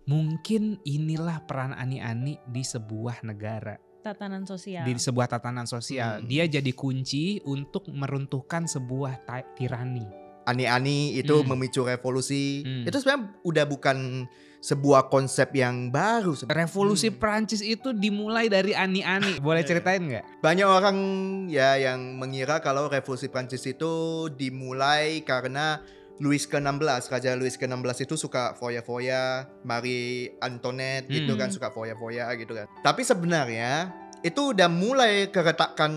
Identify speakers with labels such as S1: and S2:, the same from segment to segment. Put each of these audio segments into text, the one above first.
S1: mungkin inilah peran Ani-Ani di sebuah negara.
S2: Tatanan sosial.
S1: Di sebuah tatanan sosial. Dia jadi kunci untuk meruntuhkan sebuah tirani.
S3: Ani-Ani itu memicu revolusi. Itu sebenarnya udah bukan sebuah konsep yang baru.
S1: Revolusi Prancis itu dimulai dari Ani-Ani. Boleh ceritain nggak?
S3: Banyak orang ya yang mengira kalau revolusi Prancis itu dimulai karena Louis ke-16, Raja Louis ke-16 itu suka foya-foya, Marie Antoinette gitu kan, suka foya-foya gitu kan. Tapi sebenarnya itu udah mulai keretakan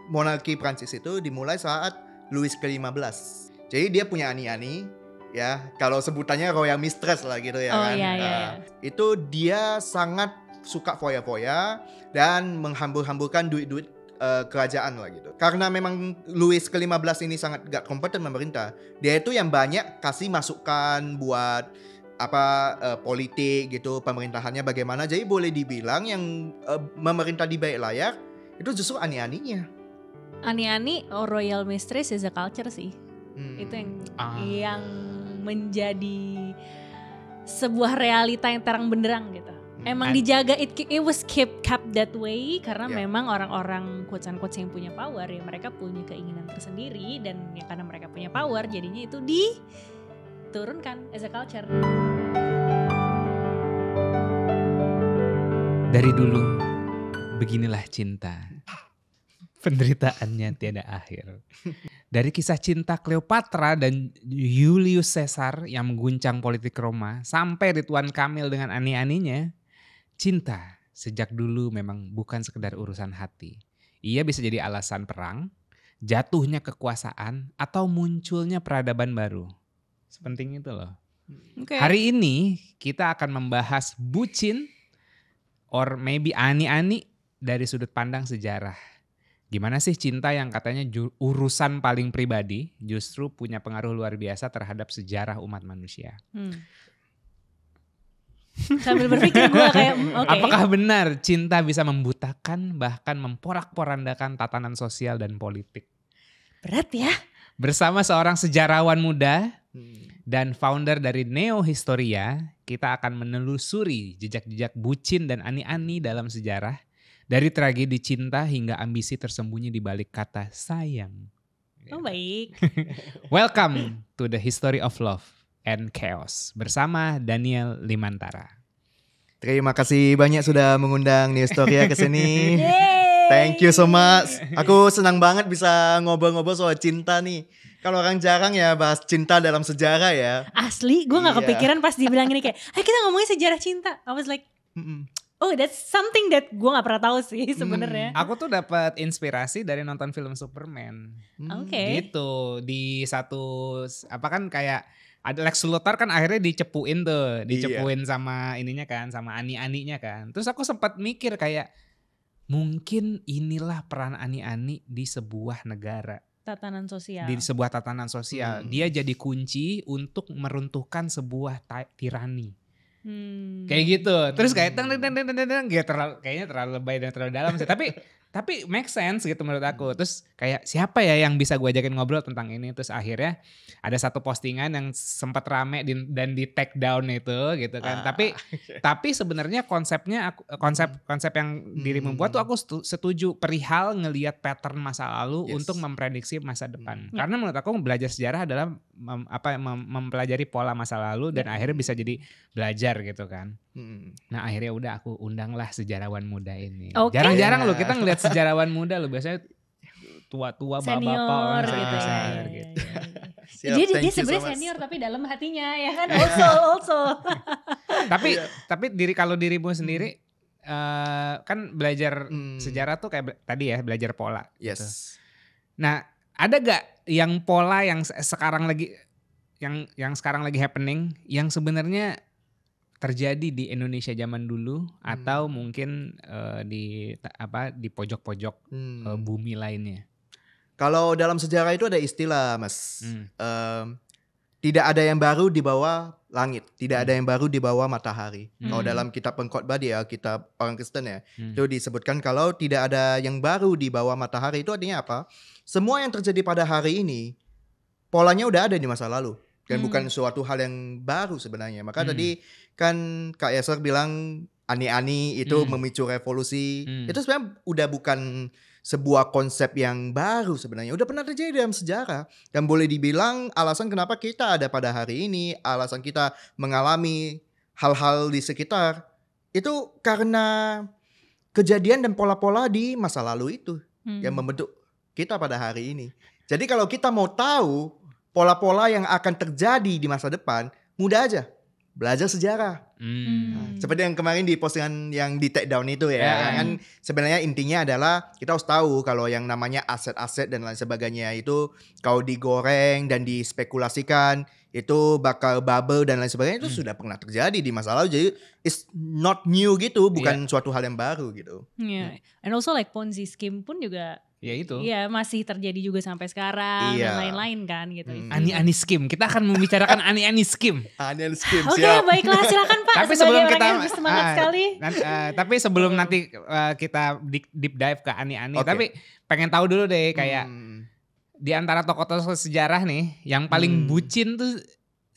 S3: monarki Prancis itu dimulai saat Louis ke-15. Jadi dia punya Ani-Ani, ya kalau sebutannya Royal Mistress lah gitu ya kan.
S2: Iya.
S3: Itu dia sangat suka foya-foya dan menghambur-hamburkan duit-duit kerajaan lah gitu. Karena memang Louis ke-15 ini sangat gak kompeten memerintah. Dia itu yang banyak kasih masukan buat politik gitu, pemerintahannya bagaimana. Jadi boleh dibilang yang memerintah di balik layar itu justru Ani-Aninya.
S2: Ani-Ani Royal Mistress is a culture sih. Itu yang menjadi sebuah realita yang terang benderang gitu. Emang dijaga, it was kept that way karena memang orang-orang quotes-unquotes yang punya power ya mereka punya keinginan tersendiri dan ya karena mereka punya power jadinya itu diturunkan as a culture.
S1: Dari dulu beginilah cinta. Penderitaannya tiada akhir. Dari kisah cinta Cleopatra dan Julius Caesar yang mengguncang politik Roma sampai Ridwan Kamil dengan Ani-Aninya, cinta sejak dulu memang bukan sekedar urusan hati. Ia bisa jadi alasan perang, jatuhnya kekuasaan, atau munculnya peradaban baru. Sepenting itu loh.
S2: Okay.
S1: Hari ini kita akan membahas bucin or maybe Ani-Ani dari sudut pandang sejarah. Gimana sih cinta yang katanya urusan paling pribadi justru punya pengaruh luar biasa terhadap sejarah umat manusia.
S2: Sambil berpikir gue kayak okay.
S1: Apakah benar cinta bisa membutakan bahkan memporak-porandakan tatanan sosial dan politik?
S2: Berat ya.
S1: Bersama seorang sejarawan muda dan founder dari Neo Historia, kita akan menelusuri jejak-jejak bucin dan Ani-Ani dalam sejarah. Dari tragedi cinta hingga ambisi tersembunyi di balik kata sayang.
S2: Oh baik.
S1: Welcome to the History of Love and Chaos bersama Daniel Limantara.
S3: Terima kasih banyak sudah mengundang Neo Historia ke sini. Thank you so much. Aku senang banget bisa ngobrol-ngobrol soal cinta nih. Kalau orang jarang ya bahas cinta dalam sejarah ya.
S2: Asli, gue gak kepikiran pas dibilang ini kayak, ayo kita ngomongin sejarah cinta. I was like, oh that's something that gue gak pernah tahu sih sebenarnya.
S1: Aku tuh dapat inspirasi dari nonton film Superman.
S2: Oke.
S1: Gitu di satu kan kayak ada Lex Luthor kan akhirnya dicepuin sama ininya kan, sama Ani-Aninya kan. Terus aku sempat mikir kayak mungkin inilah peran Ani-Ani di sebuah negara.
S2: Tatanan sosial.
S1: Di sebuah tatanan sosial. Dia jadi kunci untuk meruntuhkan sebuah tirani. Kayak gitu. Terus kayak kayaknya terlalu lebay dan terlalu dalam sih. Tapi make sense gitu menurut aku. Terus kayak siapa ya yang bisa gue ajakin ngobrol tentang ini. Terus akhirnya ada satu postingan yang sempat rame dan di take down itu gitu kan. Tapi sebenarnya konsepnya konsep yang dirimu buat tuh aku setuju. Perihal ngelihat pattern masa lalu untuk memprediksi masa depan. Karena menurut aku belajar sejarah adalah mempelajari pola masa lalu dan akhirnya bisa jadi belajar gitu kan. Nah akhirnya udah aku undanglah sejarawan muda ini. Jarang-jarang loh kita ngeliat sejarawan muda loh, biasanya tua-tua bapak-bapak
S2: gitu.
S3: Siap,
S2: dia sebenarnya senior tapi dalam hatinya ya kan also.
S1: Tapi kalau dirimu sendiri kan belajar sejarah tuh kayak tadi ya belajar pola.
S3: Yes.
S1: Gitu. Nah ada gak yang pola yang sekarang lagi happening yang sebenarnya terjadi di Indonesia zaman dulu atau mungkin di pojok-pojok bumi lainnya?
S3: Kalau dalam sejarah itu ada istilah Mas, tidak ada yang baru di bawah langit, tidak ada yang baru di bawah matahari. Kalau dalam kitab Pengkhotbah dia kitab orang Kristen ya, itu disebutkan kalau tidak ada yang baru di bawah matahari itu artinya apa? Semua yang terjadi pada hari ini polanya udah ada di masa lalu. dan bukan suatu hal yang baru sebenarnya. Maka tadi kan Kak Yasser bilang ani-ani itu memicu revolusi. Itu sebenarnya udah bukan sebuah konsep yang baru sebenarnya. Udah pernah terjadi dalam sejarah. Dan boleh dibilang alasan kenapa kita ada pada hari ini, alasan kita mengalami hal-hal di sekitar, itu karena kejadian dan pola-pola di masa lalu itu yang membentuk kita pada hari ini. Jadi kalau kita mau tahu pola-pola yang akan terjadi di masa depan, mudah aja. Belajar sejarah. Nah, seperti yang kemarin di postingan yang di take down itu ya. Kan sebenarnya intinya adalah kita harus tahu kalau yang namanya aset-aset dan lain sebagainya itu kalau digoreng dan dispekulasikan itu bakal bubble dan lain sebagainya itu sudah pernah terjadi di masa lalu. Jadi it's not new gitu, bukan suatu hal yang baru gitu.
S2: And also like Ponzi scheme pun juga
S1: ya itu.
S2: Iya, masih terjadi juga sampai sekarang dan lain-lain kan gitu.
S1: Ani-ani scheme. Kita akan membicarakan ani-ani scheme.
S3: Ani-ani scheme.
S2: Oke, baiklah silakan Pak.
S1: Tapi sebelum kita
S2: semangat sekali.
S1: Tapi sebelum nanti kita deep dive ke ani-ani, tapi pengen tahu dulu deh kayak di antara tokoh-tokoh sejarah nih yang paling bucin tuh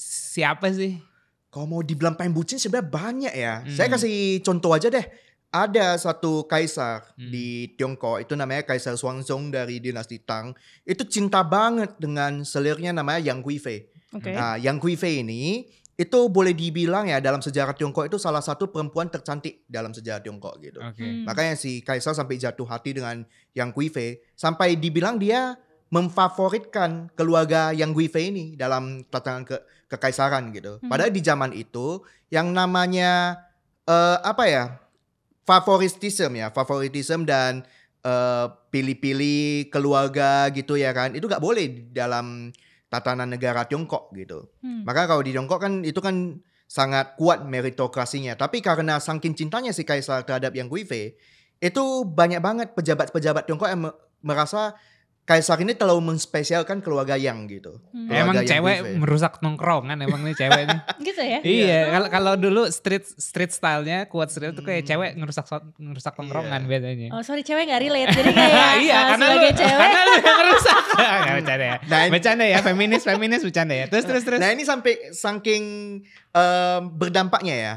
S1: siapa sih?
S3: Kalau mau dibilang paling bucin sebenarnya banyak ya. Saya kasih contoh aja deh. Ada satu kaisar di Tiongkok, itu namanya Kaisar Xuanzong dari dinasti Tang. Itu cinta banget dengan selirnya namanya Yang Guifei. Nah, Yang Guifei ini itu boleh dibilang ya dalam sejarah Tiongkok itu salah satu perempuan tercantik dalam sejarah Tiongkok gitu. Makanya si kaisar sampai jatuh hati dengan Yang Guifei. Sampai dibilang dia memfavoritkan keluarga Yang Guifei ini dalam tatanan kekaisaran gitu. Padahal di zaman itu yang namanya favoritism dan pilih-pilih keluarga gitu ya kan, itu gak boleh dalam tatanan negara Tiongkok gitu. Maka kalau di Tiongkok kan itu kan sangat kuat meritokrasinya. Tapi karena saking cintanya si kaisar terhadap Yang Guifei, itu banyak banget pejabat-pejabat Tiongkok yang merasa kaisar ini terlalu menspesialkan keluarga Yang gitu.
S1: Emang Yang cewek Guifei merusak nongkrongan emang nih cewek nih.
S2: Gitu ya?
S1: Iya, kalau dulu street stylenya kuat street tuh kayak cewek ngerusak nongkrongan bedanya.
S2: Oh sorry, cewek gak relate. Jadi kayak sebagai cewek.
S1: Karena lu yang ngerusak. Gak bercanda ya. Bercanda ya, feminis bercanda ya. Terus.
S3: Nah ini sampai saking berdampaknya ya.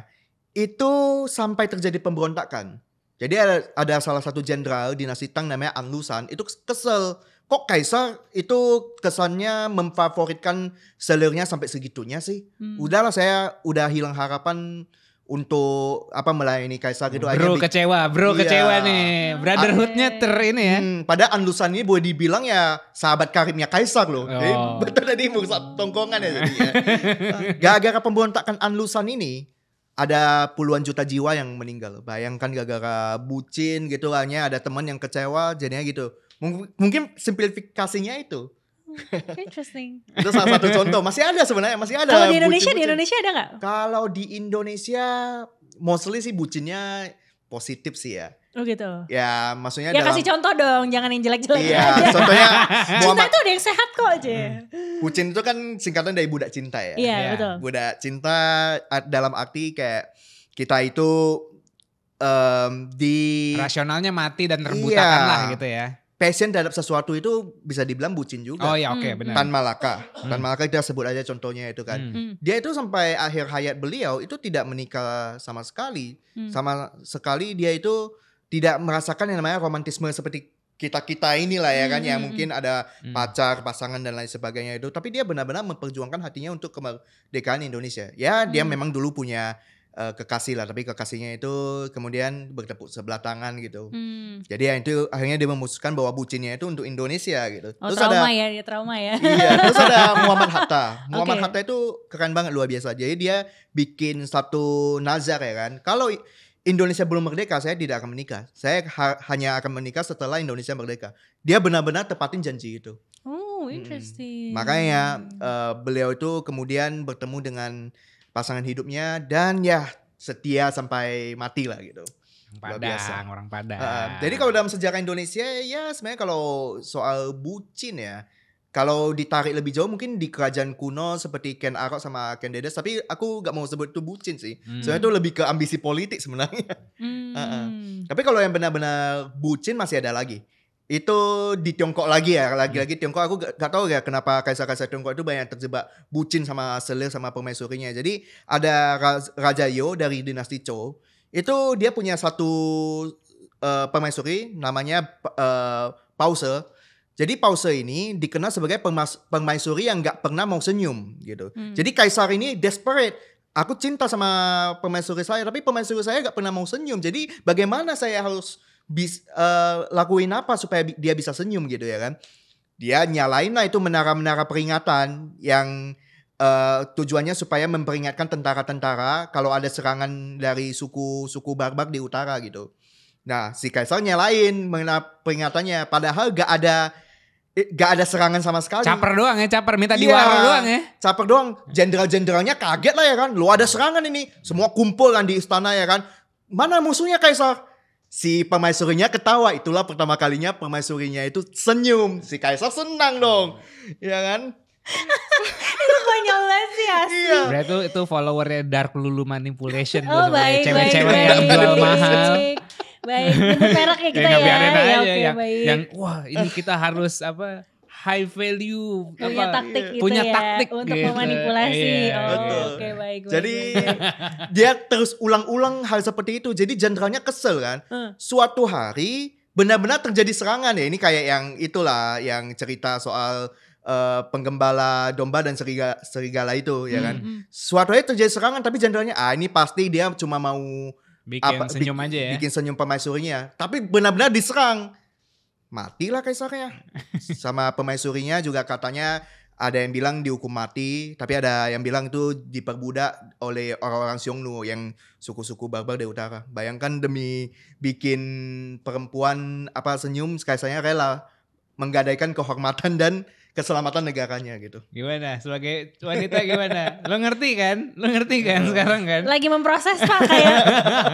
S3: Itu sampai terjadi pemberontakan. Jadi ada salah satu jenderal dinasti Tang namanya An Lushan, itu kesel. Kok kaisar itu kesannya memfavoritkan selirnya sampai segitunya sih? Udahlah, saya udah hilang harapan untuk melayani kaisar gitu.
S1: Bro kecewa nih. Brotherhoodnya ini ya.
S3: Padahal An Lushan ini boleh dibilang ya sahabat karibnya kaisar loh. Betul tadi merusak tongkongan ya jadinya. Gara-gara pemberontakan An Lushan ini ada puluhan juta jiwa yang meninggal. Bayangkan gara-gara bucin gitu, hanya ada teman yang kecewa jadinya gitu. Mungkin simplifikasinya itu.
S2: Interesting.
S3: Itu salah satu contoh. Masih ada sebenarnya, masih ada.
S2: Kalau di Indonesia ada nggak?
S3: Kalau di Indonesia mostly sih bucinnya positif sih ya.
S2: Oh gitu.
S3: Ya maksudnya
S2: ya kasih contoh dong, jangan yang jelek-jelek aja.
S3: Contohnya
S2: cinta itu ada yang sehat kok aja.
S3: Bucin itu kan singkatan dari budak cinta ya.
S2: Iya betul.
S3: Budak cinta dalam arti kayak kita itu di
S1: rasionalnya mati dan terbutakan lah gitu ya.
S3: Passion terhadap sesuatu itu bisa dibilang bucin juga.
S1: Oh ya oke, benar.
S3: Tan Malaka kita sebut aja contohnya itu kan. Dia itu sampai akhir hayat beliau itu tidak menikah sama sekali. Sama sekali dia itu tidak merasakan yang namanya romantisme seperti kita inilah ya kan, yang mungkin ada pacar, pasangan dan lain sebagainya itu. Tapi dia benar-benar memperjuangkan hatinya untuk kemerdekaan Indonesia. Ya dia memang dulu punya kekasih lah, tapi kekasihnya itu kemudian bertepuk sebelah tangan gitu. Jadi ya itu akhirnya dia memutuskan bahwa bucinnya itu untuk Indonesia gitu.
S2: Terus dia trauma ya.
S3: Iya, terus ada Muhammad Hatta. Muhammad Hatta itu keren banget, luar biasa. Jadi dia bikin satu nazar ya kan. Kalau Indonesia belum merdeka, saya tidak akan menikah. Saya hanya akan menikah setelah Indonesia merdeka. Dia benar-benar tepatin janji itu.
S2: Oh, interesting.
S3: Makanya beliau itu kemudian bertemu dengan pasangan hidupnya dan ya setia sampai mati lah gitu.
S1: Orang Padang.
S3: Jadi kalau dalam sejarah Indonesia ya sebenarnya kalau soal bucin ya, kalau ditarik lebih jauh mungkin di kerajaan kuno seperti Ken Arok sama Ken Dedes, tapi aku gak mau sebut itu bucin sih. Sebenarnya itu lebih ke ambisi politik sebenarnya. Tapi kalau yang benar-benar bucin masih ada lagi. Itu di Tiongkok lagi ya, lagi-lagi Tiongkok aku gak tahu ya kenapa kaisar-kaisar Tiongkok itu banyak terjebak bucin sama selir sama permaisurinya. Jadi ada Raja Yo dari dinasti Zhou, itu dia punya satu permaisuri namanya Pause. Jadi Pause ini dikenal sebagai permaisuri yang gak pernah mau senyum gitu. Jadi kaisar ini desperate. Aku cinta sama permaisuri saya, tapi permaisuri saya gak pernah mau senyum. Jadi bagaimana saya harus lakuin apa supaya dia bisa senyum gitu ya kan. Dia nyalain lah itu menara-menara peringatan yang tujuannya supaya memperingatkan tentara-tentara kalau ada serangan dari suku barbar di utara gitu. Nah si kaisar nyalain menara peringatannya, padahal gak ada serangan sama sekali.
S1: Caper doang ya, caper minta diwaro doang ya.
S3: Caper doang. Jenderal-jenderalnya kaget lah ya kan. Lu ada serangan ini. Semua kumpul kan di istana ya kan. Mana musuhnya kaisar? Si permaisurinya ketawa. Itulah pertama kalinya permaisurinya itu senyum. Si kaisar senang dong. Ya kan?
S2: Itu konyol banget sih asli.
S3: Iya.
S1: Berarti itu followernya Dark Lulu Manipulation.
S2: Oh baik,
S1: cewek-cewek yang jual mahal.
S2: Baik, bentuk merek ya kita ya.
S1: Biarin aja
S2: Ya,
S1: yang wah ini kita harus high value,
S2: punya taktik gitu
S1: punya
S2: ya,
S1: taktik
S2: untuk
S1: gitu.
S2: memanipulasi.
S3: Betul.
S2: Oke, baik.
S3: Jadi dia terus ulang-ulang hal seperti itu. Jadi jenderalnya kesel kan. Suatu hari benar-benar terjadi serangan ya. Ini kayak yang itulah yang cerita soal penggembala domba dan serigala itu ya kan. Suatu hari terjadi serangan tapi jenderalnya ini pasti dia cuma mau
S1: bikin senyum aja ya.
S3: Bikin senyum permaisurinya. Tapi benar-benar diserang. Matilah kaisarnya. Sama permaisurinya juga katanya ada yang bilang dihukum mati, tapi ada yang bilang itu diperbudak oleh orang-orang Xiongnu yang suku-suku barbar di utara. Bayangkan demi bikin perempuan senyum, kaisarnya rela menggadaikan kehormatan dan keselamatan negaranya gitu.
S1: Gimana? Sebagai wanita gimana? Lo ngerti kan sekarang kan?
S2: Lagi memproses Pak, kayak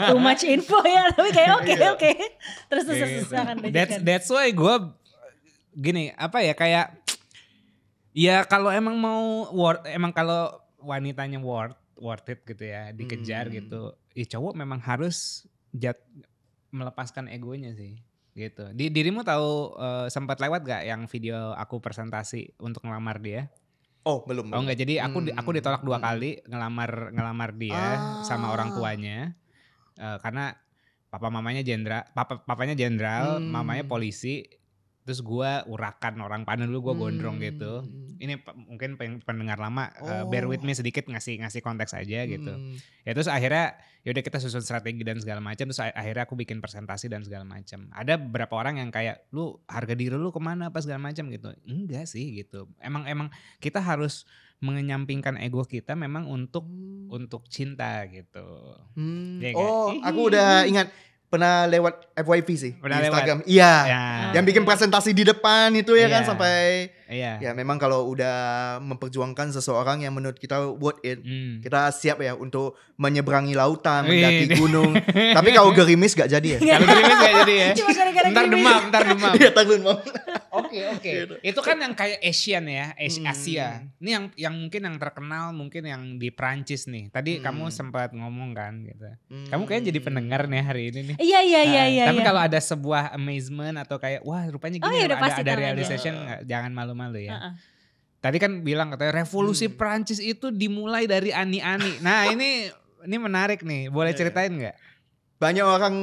S2: too much info ya, tapi kayak oke. Terus akan lanjutkan.
S1: That's why gue gini, kayak ya kalau emang mau kalau wanitanya worth it gitu ya, dikejar gitu. Cowok memang harus melepaskan egonya sih. Gitu. Dirimu tahu sempat lewat gak yang video aku presentasi untuk ngelamar dia?
S3: Oh belum.
S1: Oh enggak, jadi aku ditolak 2 kali ngelamar dia sama orang tuanya karena papanya jenderal, mamanya polisi. Terus gue urakan orang Padang dulu, gue gondrong gitu. Ini mungkin pendengar lama bear with me sedikit ngasih konteks aja gitu. Ya terus akhirnya yaudah kita susun strategi dan segala macam. Terus akhirnya aku bikin presentasi dan segala macam. Ada beberapa orang yang kayak lu harga diri lu kemana apa segala macam gitu. Enggak sih gitu. Emang kita harus mengenyampingkan ego kita memang untuk cinta gitu. Ya,
S3: aku udah ingat. Pernah lewat FYP sih di Instagram. Iya. Yang bikin presentasi di depan itu ya kan sampai ya memang kalau udah memperjuangkan seseorang yang menurut kita worth it, kita siap ya untuk menyeberangi lautan, mendaki gunung. Tapi kalau gerimis gak jadi ya.
S1: Kalau gerimis gak jadi ya. Ntar demam.
S3: Iya, tak demam.
S1: Oke. Itu kan yang kayak Asian ya, Asia. Ini yang mungkin yang terkenal mungkin yang di Prancis nih. Tadi kamu sempat ngomong kan gitu. Kamu kayaknya jadi pendengar nih hari ini nih.
S2: Iya.
S1: Tapi kalau ada sebuah amazement atau kayak wah rupanya gini ada realization jangan malu-malu ya. Tadi kan bilang katanya revolusi Prancis itu dimulai dari ani-ani. Nah ini menarik nih. Boleh ceritain nggak?
S3: Banyak orang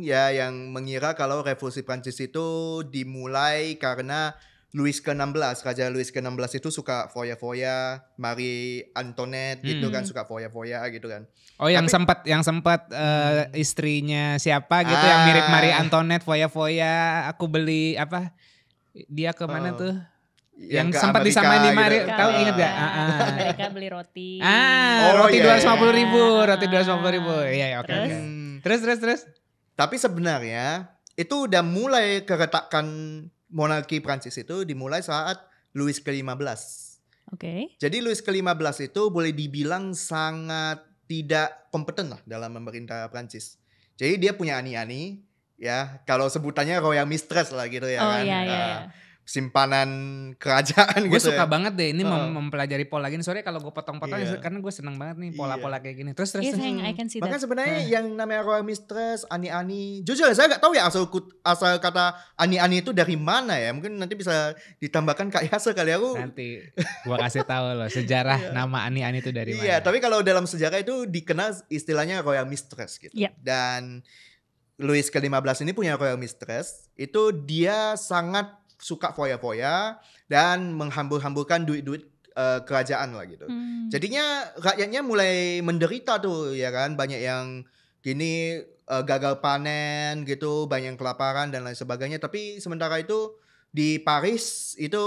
S3: ya yang mengira kalau revolusi Prancis itu dimulai karena Louis ke-16, Raja Louis ke-16 itu suka foya-foya, Marie Antoinette gitu kan, suka foya-foya gitu kan.
S1: Oh, yang sempat istrinya siapa gitu yang mirip Marie Antoinette foya-foya, aku beli dia ke mana tuh? Yang sempat disamain di Marie, gitu. Tahu ingat gak?
S2: Amerika beli roti.
S1: Roti 250.000. Iya, oke. Terus.
S3: Tapi sebenarnya itu udah mulai keretakan monarki Prancis itu dimulai saat Louis ke-15.
S2: Oke.
S3: Jadi Louis ke-15 itu boleh dibilang sangat tidak kompeten lah dalam memerintah Prancis. Jadi dia punya ani-ani ya, kalau sebutannya royal mistress lah gitu ya kan.
S2: Iya.
S3: simpanan kerajaan
S1: Gue
S3: gitu.
S1: suka banget deh ini mempelajari pola gini. Sorry kalau gue potong-potong karena gue seneng banget nih pola-pola kayak gini. Terus
S2: I can see that.
S3: Bahkan sebenarnya yang namanya Royal Mistress, Ani-Ani, jujur saya gak tahu ya asal kata Ani-Ani itu dari mana ya. Mungkin nanti bisa ditambahkan Kak Yasa kali aku.
S1: Nanti gue kasih tahu loh sejarah nama Ani-Ani itu dari mana.
S3: Iya, tapi kalau dalam sejarah itu dikenal istilahnya Royal Mistress gitu. Dan Louis ke-15 ini punya Royal Mistress, itu dia sangat suka foya-foya dan menghambur-hamburkan duit-duit kerajaan lah gitu. Jadinya rakyatnya mulai menderita tuh ya kan, banyak yang gini gagal panen gitu, banyak yang kelaparan dan lain sebagainya. Tapi sementara itu di Paris itu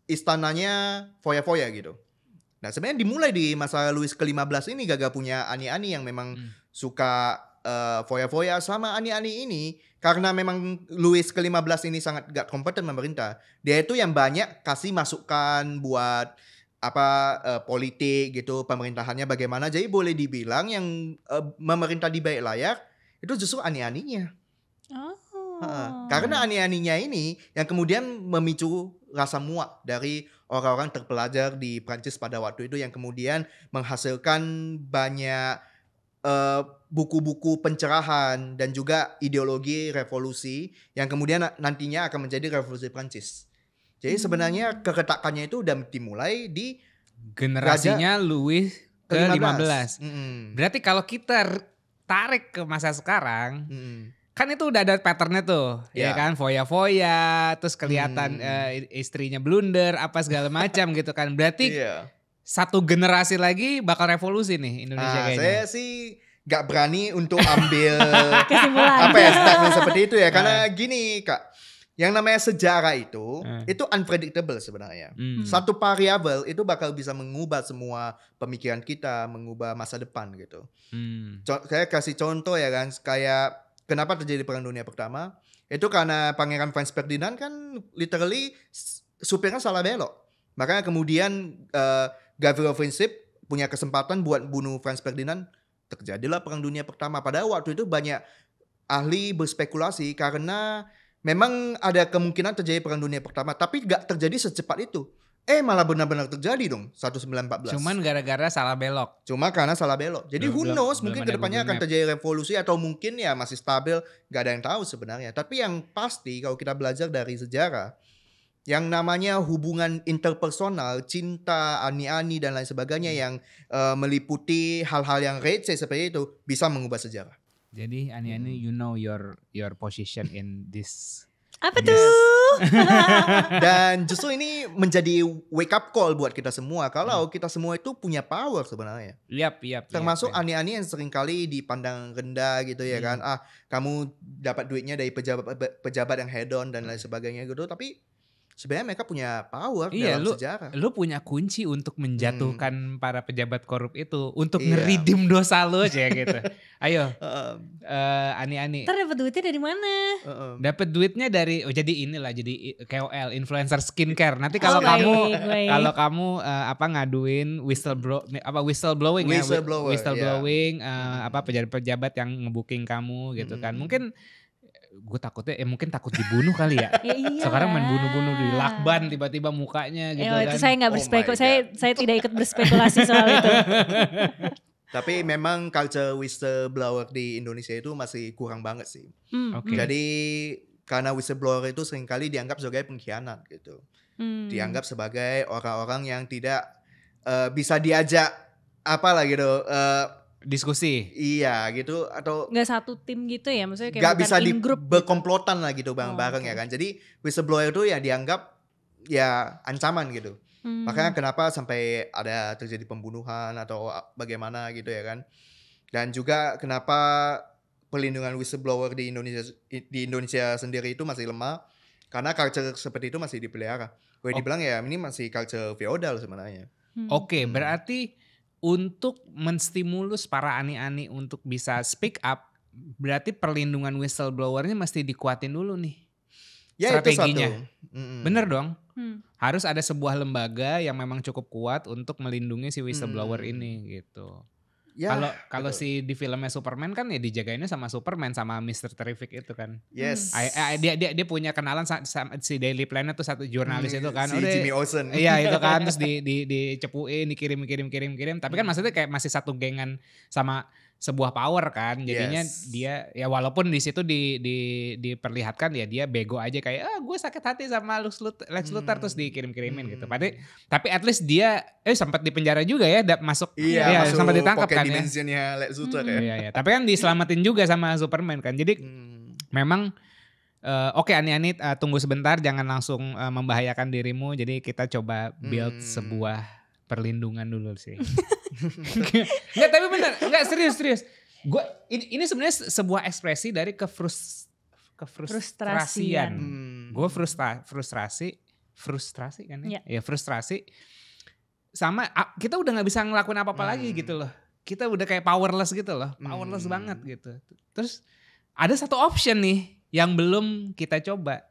S3: istananya foya-foya gitu. Nah sebenarnya dimulai di masa Louis ke-15 ini gagal punya Ani-Ani yang memang suka foya-foya sama Ani-Ani ini. Karena memang Louis ke-15 ini sangat gak kompeten memerintah. Dia itu yang banyak kasih masukan buat politik gitu, pemerintahannya bagaimana. Jadi boleh dibilang yang memerintah di balik layar itu justru Ani-Aninya. Karena Ani-Aninya ini yang kemudian memicu rasa muak dari orang-orang terpelajar di Prancis pada waktu itu, yang kemudian menghasilkan banyak buku-buku pencerahan dan juga ideologi revolusi yang kemudian nantinya akan menjadi revolusi Prancis. Jadi sebenarnya keretakannya itu udah dimulai di
S1: generasinya Louis ke-15. Berarti kalau kita tarik ke masa sekarang, kan itu udah ada patternnya tuh, ya kan, foya-foya, terus kelihatan istrinya blunder, apa segala macam gitu kan. Berarti satu generasi lagi bakal revolusi nih Indonesia kayaknya.
S3: Saya sih gak berani untuk ambil statement seperti itu ya, karena gini Kak, yang namanya sejarah itu unpredictable sebenarnya. Satu variabel itu bakal bisa mengubah semua pemikiran kita, mengubah masa depan gitu. Saya kasih contoh ya kan, kayak kenapa terjadi Perang Dunia Pertama, itu karena Pangeran Franz Ferdinand kan literally supirnya salah belok. Makanya kemudian Gavrilo Princip punya kesempatan buat bunuh Franz Ferdinand, terjadilah Perang Dunia Pertama. Padahal waktu itu banyak ahli berspekulasi karena memang ada kemungkinan terjadi Perang Dunia Pertama, tapi gak terjadi secepat itu. Malah benar-benar terjadi dong 1914.
S1: Cuman gara-gara salah belok.
S3: Cuma karena salah belok. Jadi who knows, mungkin kedepannya akan terjadi revolusi atau mungkin ya masih stabil, gak ada yang tahu sebenarnya. Tapi yang pasti kalau kita belajar dari sejarah, yang namanya hubungan interpersonal, cinta, Ani-Ani dan lain sebagainya yang meliputi hal-hal yang receh seperti itu bisa mengubah sejarah.
S1: Jadi Ani-Ani, you know your position in this.
S2: Apa tuh?
S3: Dan justru ini menjadi wake up call buat kita semua. Kalau kita semua itu punya power sebenarnya. Termasuk Ani-Ani yang seringkali dipandang rendah gitu ya kan. Kamu dapat duitnya dari pejabat yang hedon dan lain sebagainya gitu. Tapi sebenarnya mereka punya power dalam sejarah.
S1: Lu punya kunci untuk menjatuhkan para pejabat korup itu, untuk ngeridim dosa lu aja gitu. Ayo, Ani-Ani.
S2: Ntar dapat duitnya dari mana?
S1: Dapat duitnya dari, jadi inilah, jadi KOL, influencer skincare. Nanti kalau kamu ngaduin whistleblowing, pejabat-pejabat yang ngebooking kamu gitu kan. Mungkin gue takutnya mungkin takut dibunuh kali ya. Sekarang main bunuh-bunuh di lakban tiba-tiba mukanya gitu kan.
S2: Itu saya nggak berspekulasi, saya tidak ikut berspekulasi soal itu.
S3: Tapi memang culture whistleblower di Indonesia itu masih kurang banget sih. Jadi karena whistleblower itu seringkali dianggap sebagai pengkhianat gitu. Dianggap sebagai orang-orang yang tidak bisa diajak gitu.
S1: Diskusi.
S3: Iya gitu, atau
S2: nggak satu tim gitu ya, maksudnya kayak
S3: nggak bisa berkomplotan
S2: gitu.
S3: lah gitu bareng-bareng ya kan. Jadi whistleblower itu ya dianggap ya ancaman gitu. Makanya kenapa sampai ada terjadi pembunuhan atau bagaimana gitu ya kan. Dan juga kenapa perlindungan whistleblower di Indonesia sendiri itu masih lemah, karena culture seperti itu masih dipelihara. Boleh dibilang ya ini masih culture feodal sebenarnya.
S1: Oke, berarti untuk menstimulus para Ani-Ani untuk bisa speak up, berarti perlindungan whistleblowernya mesti dikuatin dulu nih.
S3: Ya,
S1: strateginya.
S3: Itu satu.
S1: Bener dong. Harus ada sebuah lembaga yang memang cukup kuat untuk melindungi si whistleblower ini gitu. Kalau si di filmnya Superman kan ya dijagainnya sama Superman sama Mr. Terrific itu kan.
S3: Yes.
S1: Dia punya kenalan sama si Daily Planet tuh satu jurnalis itu kan.
S3: Si Jimmy Olsen.
S1: Iya itu kan terus dicepuin, dikirim. Tapi kan maksudnya kayak masih satu gengan sama sebuah power kan. Jadinya dia ya walaupun di situ diperlihatkan ya dia bego aja kayak gue sakit hati sama Lex Luthor terus dikirim-kirimin gitu. Tapi at least dia sempat dipenjara juga ya masuk sampai ditangkap kan ya.
S3: Dimensionnya Lex Luthor ya.
S1: Iya. Tapi kan diselamatin juga sama Superman kan. Jadi memang oke Ani tunggu sebentar jangan langsung membahayakan dirimu. Jadi kita coba build sebuah perlindungan dulu sih. Enggak tapi benar, enggak serius. Gua ini sebenarnya sebuah ekspresi dari kefrustrasian. Gue frustrasi kan ya? Ya frustrasi. Sama kita udah nggak bisa ngelakuin apa-apa lagi gitu loh. Kita udah kayak powerless gitu loh, powerless banget gitu. Terus ada satu option nih yang belum kita coba.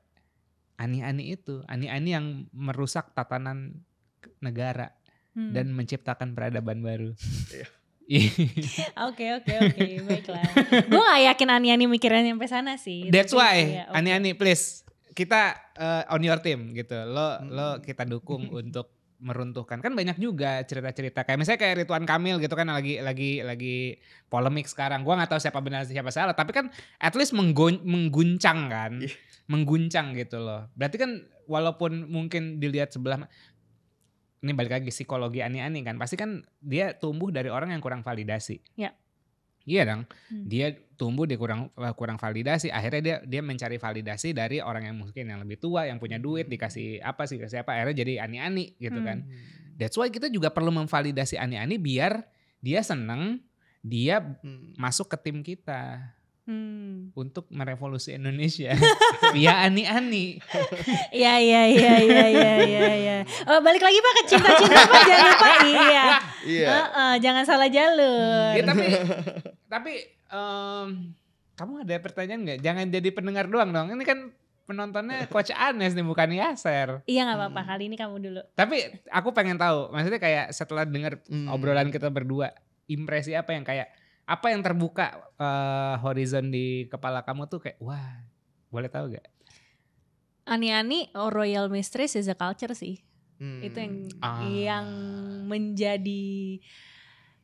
S1: Ani yang merusak tatanan negara. Dan menciptakan peradaban baru.
S2: Oke, baiklah. Gue gak yakin Ani mikirin sampai sana sih.
S1: That's why, Ani please, kita on your team gitu. Lo kita dukung untuk meruntuhkan. Kan banyak juga cerita-cerita kayak misalnya kayak Ridwan Kamil gitu kan lagi polemik sekarang. Gue nggak tahu siapa benar siapa salah, tapi kan at least mengguncang kan, mengguncang gitu loh. Berarti kan walaupun mungkin dilihat sebelah ini balik lagi psikologi Ani kan pasti kan dia tumbuh dari orang yang kurang validasi.
S2: Ya.
S1: Iya dong. Dia tumbuh dia kurang validasi. Akhirnya dia mencari validasi dari orang yang mungkin yang lebih tua, yang punya duit, dikasih apa. Akhirnya jadi Ani gitu kan. That's why kita juga perlu memvalidasi Ani biar dia seneng, dia masuk ke tim kita. Untuk merevolusi Indonesia via Ani.
S2: Iya. Oh, balik lagi Pak ke cinta-cinta Pak, jangan lupa. Iya. Jangan salah jalur.
S1: Ya, tapi kamu ada pertanyaan nggak? Jangan jadi pendengar doang dong. Ini kan penontonnya Coach Anes nih bukan Yaser.
S2: Iya nggak apa-apa, kali ini kamu dulu.
S1: Tapi aku pengen tahu, maksudnya kayak setelah dengar obrolan kita berdua, impresi apa yang terbuka horizon di kepala kamu tuh kayak wah, boleh tahu gak?
S2: Ani Royal Mistress is a culture sih. Itu yang menjadi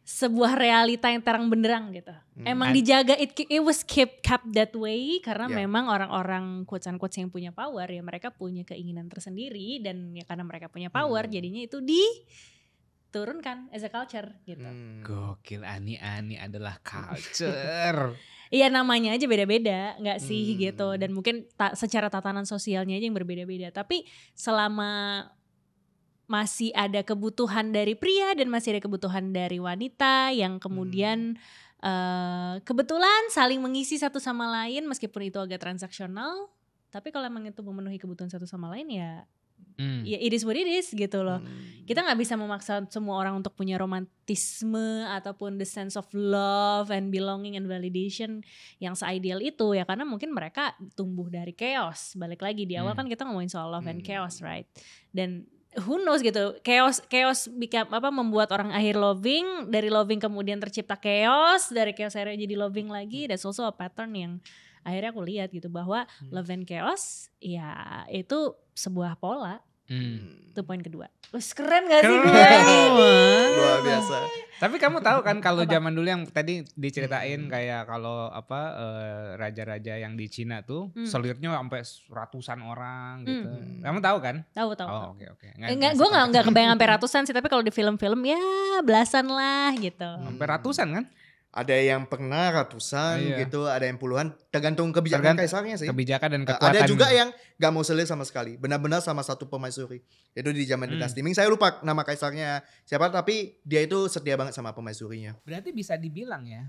S2: sebuah realita yang terang benderang gitu. Emang dijaga, it was kept that way karena memang orang-orang quotes yang punya power ya mereka punya keinginan tersendiri dan ya karena mereka punya power jadinya itu turunkan as a culture gitu.
S1: Gokil, Ani adalah culture.
S2: Iya namanya aja beda-beda gak sih gitu. Dan mungkin secara tatanan sosialnya aja yang berbeda-beda. Tapi selama masih ada kebutuhan dari pria dan masih ada kebutuhan dari wanita yang kemudian kebetulan saling mengisi satu sama lain meskipun itu agak transaksional. Tapi kalau emang itu memenuhi kebutuhan satu sama lain ya ya it is what it is gitu loh. Kita gak bisa memaksa semua orang untuk punya romantisme ataupun the sense of love and belonging and validation yang se-ideal itu ya karena mungkin mereka tumbuh dari chaos. Balik lagi di awal kan kita ngomongin soal love and chaos, right? Dan who knows gitu, chaos membuat orang akhir loving, dari loving kemudian tercipta chaos, dari chaos akhirnya jadi loving lagi. That's also a pattern yang akhirnya aku lihat gitu bahwa love and chaos ya itu sebuah pola. Itu poin kedua. Keren gak sih gue?
S3: Luar biasa.
S1: Tapi kamu tahu kan kalau zaman dulu yang tadi diceritain kayak kalau raja-raja yang di Cina tuh selirnya sampai ratusan orang gitu. Kamu tahu kan?
S2: Tahu.
S1: Oh, oke.
S2: Gue nggak kebayang sampai ratusan sih, tapi kalau di film-film ya belasan lah gitu.
S1: Sampai ratusan kan?
S3: Ada yang pernah ratusan gitu, ada yang puluhan, tergantung kebijakan kaisarnya sih.
S1: Kebijakan dan kekuatan.
S3: Ada juga yang gak mau selir sama sekali, benar-benar sama satu permaisuri. Itu di zaman dinasti Ming, saya lupa nama kaisarnya siapa, tapi dia itu setia banget sama permaisurinya.
S1: Berarti bisa dibilang ya,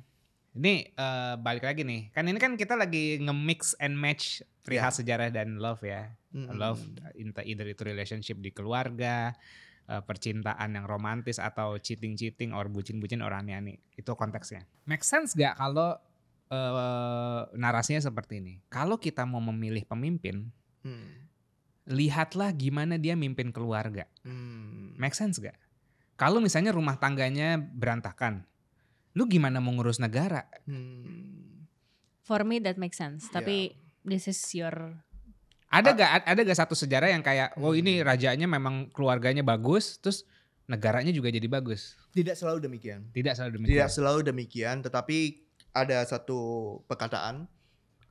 S1: ini balik lagi nih, kan ini kan kita lagi nge-mix and match perihal sejarah dan love ya. Love, either itu relationship di keluarga, percintaan yang romantis atau cheating or bucin or ani-ani, itu konteksnya. Make sense gak kalau narasinya seperti ini? Kalau kita mau memilih pemimpin, lihatlah gimana dia mimpin keluarga. Make sense gak? Kalau misalnya rumah tangganya berantakan, lu gimana mau ngurus negara?
S2: For me that makes sense. Tapi this is your...
S1: Ada gak satu sejarah yang kayak, ini rajanya memang keluarganya bagus, terus negaranya juga jadi bagus?
S3: Tidak selalu demikian.
S1: Tidak selalu demikian,
S3: tetapi ada satu perkataan,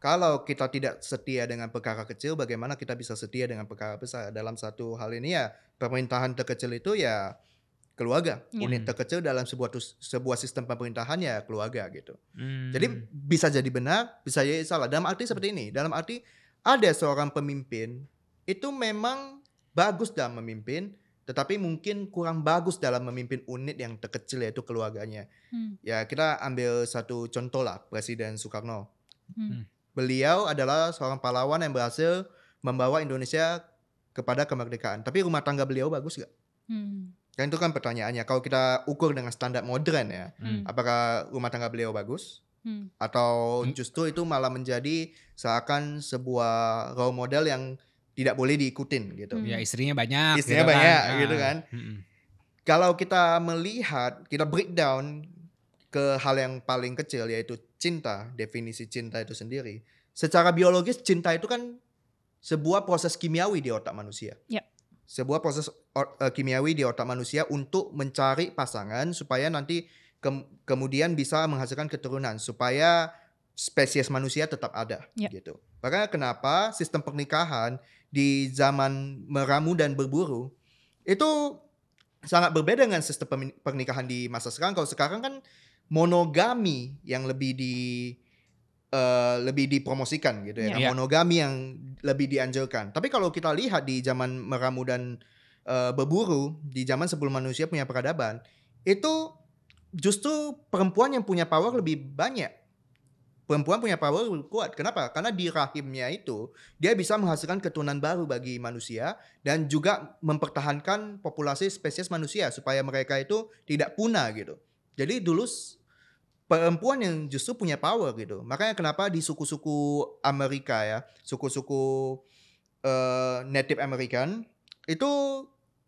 S3: kalau kita tidak setia dengan perkara kecil, bagaimana kita bisa setia dengan perkara besar? Dalam satu hal ini ya, pemerintahan terkecil itu ya keluarga. Unit terkecil dalam sebuah sistem pemerintahan ya keluarga gitu. Jadi bisa jadi benar, bisa jadi salah. Dalam arti seperti ini, dalam arti ada seorang pemimpin itu memang bagus dalam memimpin, tetapi mungkin kurang bagus dalam memimpin unit yang terkecil yaitu keluarganya. Ya kita ambil satu contoh lah, Presiden Soekarno. Beliau adalah seorang pahlawan yang berhasil membawa Indonesia kepada kemerdekaan. Tapi rumah tangga beliau bagus gak? Kan itu kan pertanyaannya. Kalau kita ukur dengan standar modern ya, apakah rumah tangga beliau bagus? Atau justru itu malah menjadi seakan sebuah role model yang tidak boleh diikutin gitu.
S1: Ya istrinya banyak.
S3: Istrinya gitu banyak kan. Gitu kan. Kalau kita melihat, kita breakdown ke hal yang paling kecil yaitu cinta, definisi cinta itu sendiri. Secara biologis cinta itu kan sebuah proses kimiawi di otak manusia. Sebuah proses kimiawi di otak manusia untuk mencari pasangan supaya nanti kemudian bisa menghasilkan keturunan supaya spesies manusia tetap ada gitu. Makanya kenapa sistem pernikahan di zaman meramu dan berburu itu sangat berbeda dengan sistem pernikahan di masa sekarang. Kalau sekarang kan monogami yang lebih dipromosikan gitu ya. Monogami yang lebih dianjurkan. Tapi kalau kita lihat di zaman meramu dan berburu, di zaman sebelum manusia punya peradaban, itu justru perempuan yang punya power lebih banyak. Perempuan punya power lebih kuat. Kenapa? Karena di rahimnya itu dia bisa menghasilkan keturunan baru bagi manusia dan juga mempertahankan populasi spesies manusia supaya mereka itu tidak punah gitu. Jadi dulu perempuan yang justru punya power gitu. Makanya kenapa di suku-suku Amerika ya, suku-suku Native American itu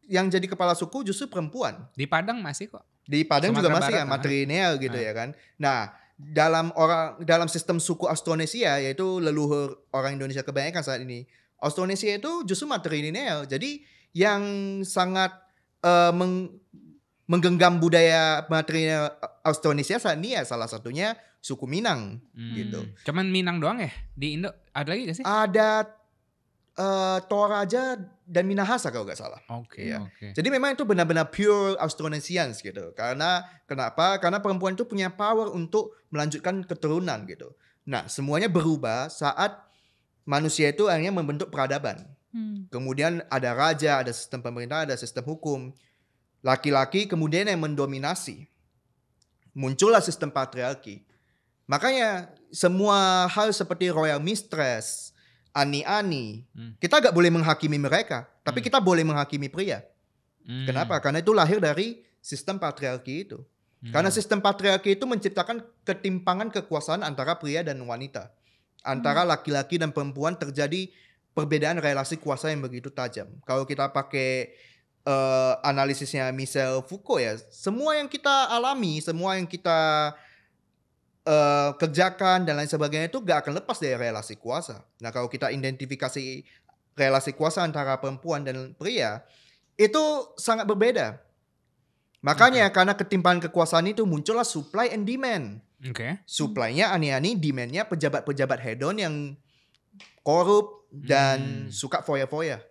S3: yang jadi kepala suku justru perempuan.
S1: Di Padang masih kok.
S3: Di Padang Sumatera juga masih ya matrilineal gitu ya kan. Nah, dalam sistem suku Austronesia yaitu leluhur orang Indonesia kebanyakan saat ini, Austronesia itu justru matrilineal. Jadi yang sangat menggenggam budaya matrilineal Austronesia saat ini ya salah satunya suku Minang gitu.
S1: Cuman Minang doang ya di Indo? Ada lagi gak sih?
S3: Ada Toraja dan Minahasa kalau nggak salah.
S1: Oke.
S3: Jadi memang itu benar-benar pure Austronesians gitu. Karena kenapa? Karena perempuan itu punya power untuk melanjutkan keturunan gitu. Nah, semuanya berubah saat manusia itu akhirnya membentuk peradaban. Kemudian ada raja, ada sistem pemerintahan, ada sistem hukum. Laki-laki kemudian yang mendominasi. Muncullah sistem patriarki. Makanya semua hal seperti royal mistress, ani-ani, kita gak boleh menghakimi mereka, tapi kita boleh menghakimi pria. Kenapa? Karena itu lahir dari sistem patriarki itu. Karena sistem patriarki itu menciptakan ketimpangan kekuasaan antara pria dan wanita. Antara laki-laki dan perempuan terjadi perbedaan relasi kuasa yang begitu tajam. Kalau kita pakai analisisnya Michel Foucault ya, semua yang kita alami, semua yang kita kerjakan dan lain sebagainya itu gak akan lepas dari relasi kuasa. Nah kalau kita identifikasi relasi kuasa antara perempuan dan pria itu sangat berbeda. Makanya karena ketimpangan kekuasaan itu muncullah supply and demand. Supply-nya ani-ani, demand-nya pejabat-pejabat hedon yang korup dan suka foya-foya.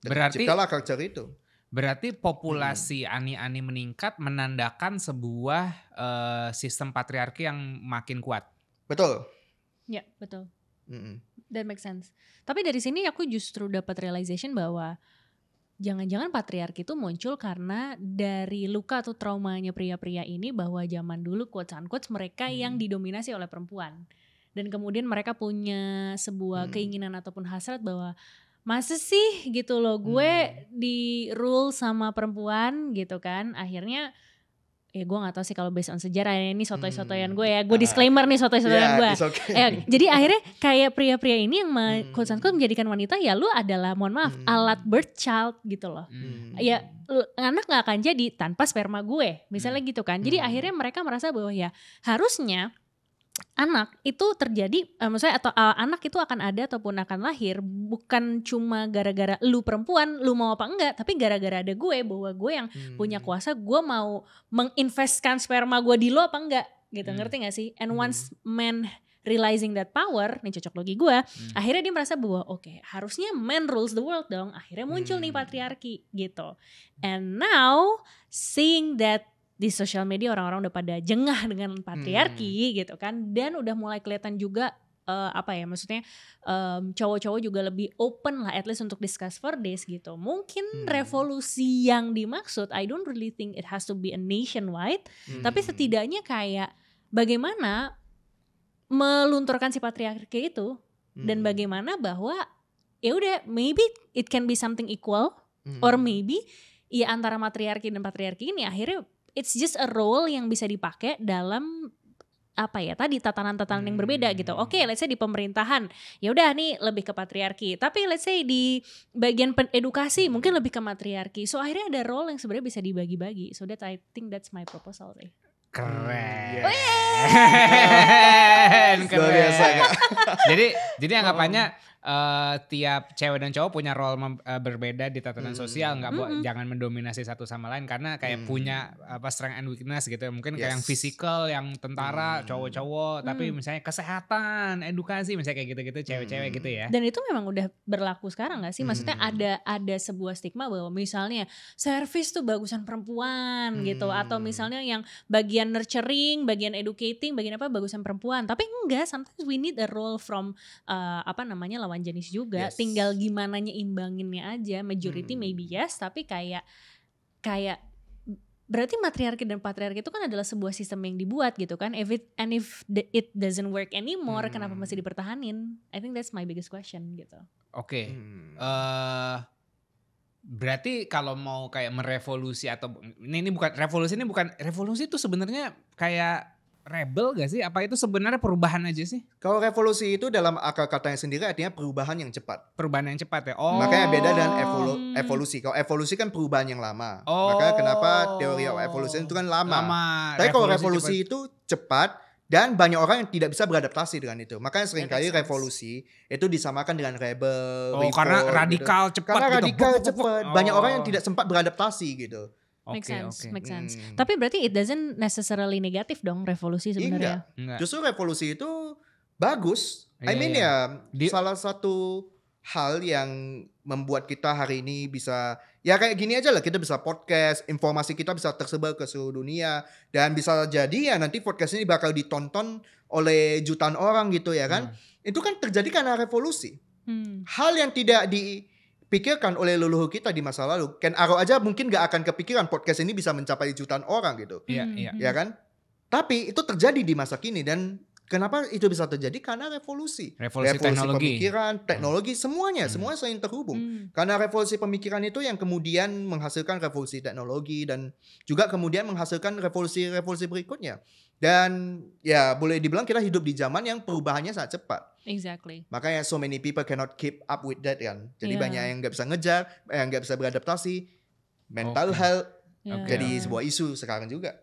S1: Berarti
S3: ciptalah culture itu.
S1: Berarti populasi ani-ani meningkat menandakan sebuah sistem patriarki yang makin kuat.
S3: Betul.
S2: Ya, betul. That makes sense. Tapi dari sini aku justru dapat realization bahwa jangan-jangan patriarki itu muncul karena dari luka atau traumanya pria-pria ini bahwa zaman dulu quotes-unquotes mereka yang didominasi oleh perempuan. Dan kemudian mereka punya sebuah keinginan ataupun hasrat bahwa masa sih gitu loh gue di rule sama perempuan gitu kan. Akhirnya ya gue gak tahu sih kalau based on sejarah, ini sotoy-sotoyan gue ya, gue disclaimer nih sotoy-sotoyan gue.
S3: Okay.
S2: Jadi akhirnya kayak pria-pria ini yang quote-unquote menjadikan wanita, ya lu adalah mohon maaf alat birth child gitu loh. Ya anak gak akan jadi tanpa sperma gue misalnya gitu kan. Jadi akhirnya mereka merasa bahwa ya harusnya anak itu terjadi, maksudnya atau anak itu akan ada ataupun akan lahir bukan cuma gara-gara lu perempuan, lu mau apa enggak, tapi gara-gara ada gue, bahwa gue yang punya kuasa, gue mau menginvestkan sperma gue di lo apa enggak gitu, ngerti gak sih? And once men realizing that power, nih cocok logi gue, akhirnya dia merasa bahwa oke, harusnya men rules the world dong, akhirnya muncul nih patriarki gitu. And now seeing that di sosial media orang-orang udah pada jengah dengan patriarki gitu kan, dan udah mulai kelihatan juga maksudnya cowok-cowok juga lebih open lah at least untuk discuss for this gitu. Mungkin revolusi yang dimaksud, I don't really think it has to be a nationwide, tapi setidaknya kayak bagaimana melunturkan si patriarki itu, dan bagaimana bahwa ya udah maybe it can be something equal, or maybe ya antara matriarki dan patriarki ini akhirnya it's just a role yang bisa dipakai dalam tatanan-tatanan yang berbeda gitu. Oke, let's say di pemerintahan, ya udah nih lebih ke patriarki. Tapi let's say di bagian edukasi mungkin lebih ke matriarki. So akhirnya ada role yang sebenarnya bisa dibagi-bagi. So that I think that's my proposal deh.
S1: Keren.
S3: Luar biasa Kak.
S1: Jadi anggapannya tiap cewek dan cowok punya role berbeda di tatanan sosial, jangan mendominasi satu sama lain karena kayak punya strength and weakness gitu. Mungkin kayak yang physical, yang tentara cowok-cowok, tapi misalnya kesehatan, edukasi misalnya kayak gitu-gitu cewek-cewek gitu ya.
S2: Dan itu memang udah berlaku sekarang gak sih? Maksudnya ada sebuah stigma bahwa misalnya service tuh bagusan perempuan gitu, atau misalnya yang bagian nurturing, bagian educating, bagian apa bagusan perempuan. Tapi enggak, sometimes we need a role from lawan jenis juga. Tinggal gimana nyeimbanginnya aja. Majority maybe yes, tapi kayak berarti matriarki dan patriarki itu kan adalah sebuah sistem yang dibuat gitu kan. If it doesn't work anymore, kenapa masih dipertahanin? I think that's my biggest question gitu.
S1: Oke. Berarti kalau mau kayak merevolusi atau ini bukan revolusi itu sebenarnya kayak rebel gak sih? Apa itu sebenarnya perubahan aja sih?
S3: Kalau revolusi itu dalam akar katanya sendiri artinya perubahan yang cepat.
S1: Perubahan yang cepat ya?
S3: Makanya beda dengan evolusi. Kalau evolusi kan perubahan yang lama. Makanya kenapa teori evolusi itu kan lama. Tapi kalau revolusi itu cepat dan banyak orang yang tidak bisa beradaptasi dengan itu. Makanya seringkali revolusi itu disamakan dengan rebel.
S1: Karena radikal
S3: gitu.
S1: cepat.
S3: Karena radikal cepat. Banyak orang yang tidak sempat beradaptasi gitu.
S2: Make sense. Tapi berarti it doesn't necessarily negatif dong revolusi sebenarnya.
S3: Enggak. Justru revolusi itu bagus. Salah satu hal yang membuat kita hari ini bisa ya kayak gini aja lah, kita bisa podcast, informasi kita bisa tersebar ke seluruh dunia, dan bisa jadi ya nanti podcast ini bakal ditonton oleh jutaan orang gitu ya kan. Itu kan terjadi karena revolusi. Hal yang tidak dipikirkan oleh leluhur kita di masa lalu. Ken Arok aja mungkin gak akan kepikiran podcast ini bisa mencapai jutaan orang gitu.
S1: Iya.
S3: Ya kan? Tapi itu terjadi di masa kini, dan kenapa itu bisa terjadi? Karena revolusi
S1: teknologi,
S3: pemikiran, teknologi, semuanya saling terhubung. Karena revolusi pemikiran itu yang kemudian menghasilkan revolusi teknologi dan juga kemudian menghasilkan revolusi berikutnya. Dan ya boleh dibilang kita hidup di zaman yang perubahannya sangat cepat.
S2: Exactly.
S3: Makanya so many people cannot keep up with that kan. Jadi banyak yang gak bisa ngejar, yang gak bisa beradaptasi. Mental health jadi sebuah isu sekarang juga.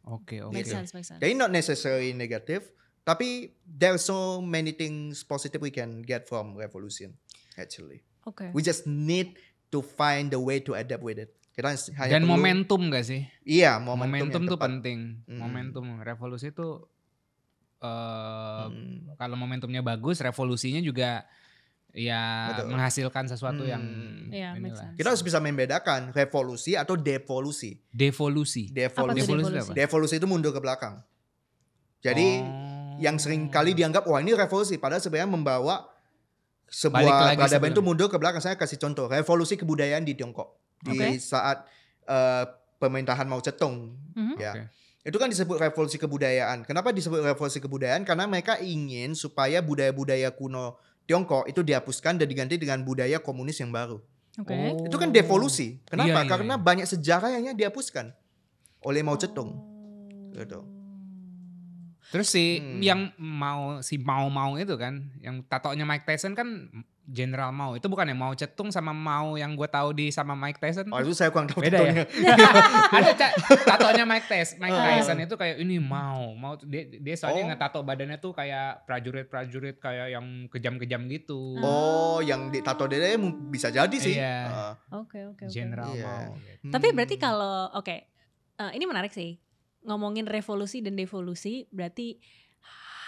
S1: Oke.
S2: Make sense.
S3: Jadi not necessarily negative, tapi there are so many things positive we can get from revolution actually.
S2: Okay.
S3: We just need to find the way to adapt with it.
S1: Dan momentum gak sih?
S3: Iya,
S1: momentum tuh penting. Momentum revolusi itu kalau momentumnya bagus, revolusinya juga ya menghasilkan sesuatu yang
S3: kita harus bisa membedakan revolusi atau devolusi.
S1: Devolusi apa?
S3: Devolusi itu mundur ke belakang. Jadi yang sering kali dianggap wah ini revolusi, padahal sebenarnya membawa sebuah peradaban itu mundur ke belakang. Saya kasih contoh revolusi kebudayaan di Tiongkok di saat pemerintahan Mao Zedong. Itu kan disebut revolusi kebudayaan. Kenapa disebut revolusi kebudayaan? Karena mereka ingin supaya budaya-budaya kuno Tiongkok itu dihapuskan dan diganti dengan budaya komunis yang baru. Itu kan devolusi. Kenapa? Karena banyak sejarah yang dihapuskan oleh Mao Zedong. Gitu.
S1: Terus yang mau itu kan, yang tatonya Mike Tyson kan General Mao. Itu bukan yang Mao Zedong sama Mao yang gue tahu di sama Mike Tyson.
S3: Oh itu saya kurang tahu.
S1: Beda ya? Ada tatonya Mike Tyson itu kayak ini Mao dia soalnya ngetato badannya tuh kayak prajurit kayak yang kejam-kejam gitu.
S3: Oh, yang ditato dia bisa jadi sih.
S1: Iya.
S2: Oke.
S1: General Mao. Gitu.
S2: Tapi berarti kalau ini menarik sih. Ngomongin revolusi dan devolusi, berarti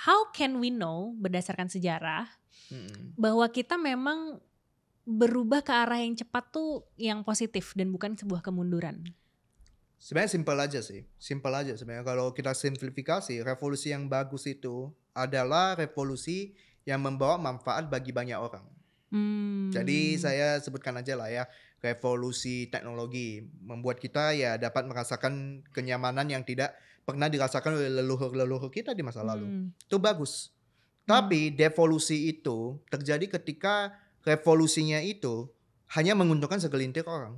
S2: how can we know berdasarkan sejarah bahwa kita memang berubah ke arah yang cepat tuh yang positif dan bukan sebuah kemunduran?
S3: Sebenarnya simpel aja sebenarnya. Kalau kita simplifikasi, revolusi yang bagus itu adalah revolusi yang membawa manfaat bagi banyak orang. Jadi saya sebutkan aja lah ya, revolusi teknologi membuat kita ya dapat merasakan kenyamanan yang tidak pernah dirasakan oleh leluhur kita di masa lalu. Itu bagus. Tapi devolusi itu terjadi ketika revolusinya itu hanya menguntungkan segelintir orang.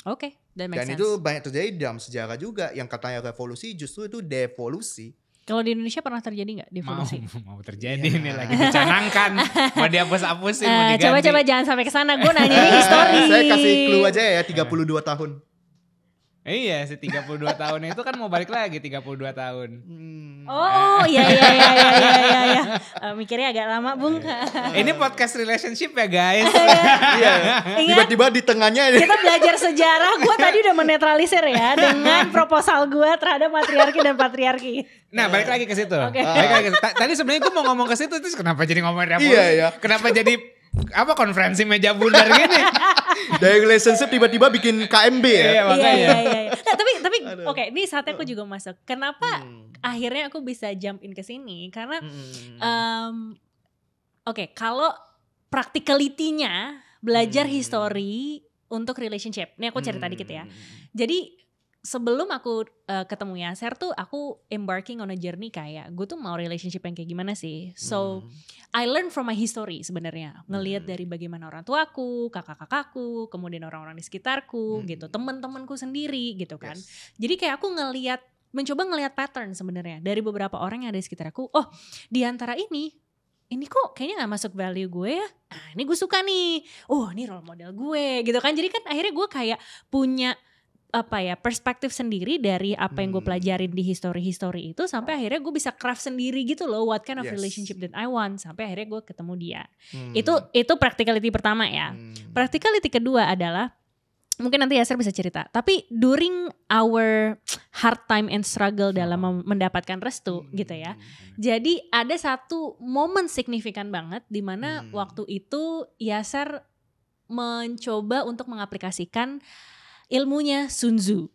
S2: Oke, that makes sense.
S3: Dan itu banyak terjadi dalam sejarah juga. Yang katanya revolusi justru itu devolusi.
S2: Kalau di Indonesia pernah terjadi gak devolusi?
S1: Mau terjadi nih lagi dicanangkan. Mau dihapus-hapusin, mau diganti.
S2: Coba jangan sampai ke sana. Gue nanya histori.
S3: Saya kasih clue aja ya, 32 tahun.
S1: Iya, 32 tahun itu kan mau balik lagi 32 tahun.
S2: Oh, iya. Mikirnya agak lama, Bung.
S1: Ini podcast relationship ya, guys.
S3: Iya. Tiba-tiba di tengahnya
S2: kita belajar sejarah. Gue tadi udah menetralisir ya dengan proposal gue terhadap matriarki dan patriarki.
S1: Nah, balik lagi ke situ.
S2: Okay.
S1: Tadi sebenarnya gue mau ngomong ke situ, terus kenapa jadi ngomongin revolusi?
S3: Iya.
S1: Kenapa jadi konferensi meja bundar gini?
S3: Dari relationship tiba-tiba bikin KMB ya.
S1: Iya, makanya.
S2: Iya. Nah, tapi oke, ini saatnya aku juga masuk. Kenapa akhirnya aku bisa jump in ke sini? Karena kalau practicality-nya belajar history untuk relationship. Ini aku cerita dikit ya. Jadi sebelum aku ketemu Yasser tuh aku embarking on a journey kayak gue tuh mau relationship yang kayak gimana sih. So I learn from my history sebenarnya. Ngelihat dari bagaimana orang tuaku, kakak-kakakku, kemudian orang-orang di sekitarku gitu, teman-temanku sendiri gitu kan. Jadi kayak aku mencoba ngelihat pattern sebenarnya dari beberapa orang yang ada di sekitarku. Oh, di antara ini kok kayaknya gak masuk value gue ya. Nah, ini gue suka nih. Oh, ini role model gue gitu kan. Jadi kan akhirnya gue kayak punya perspektif sendiri dari apa yang gue pelajarin di history itu sampai akhirnya gue bisa craft sendiri gitu loh what kind of relationship that I want sampai akhirnya gue ketemu dia. Itu practicality pertama ya. Practicality kedua adalah mungkin nanti Yasser bisa cerita. Tapi during our hard time and struggle dalam mendapatkan restu gitu ya. Jadi ada satu momen signifikan banget di mana waktu itu Yasser mencoba untuk mengaplikasikan ilmunya Sun Tzu.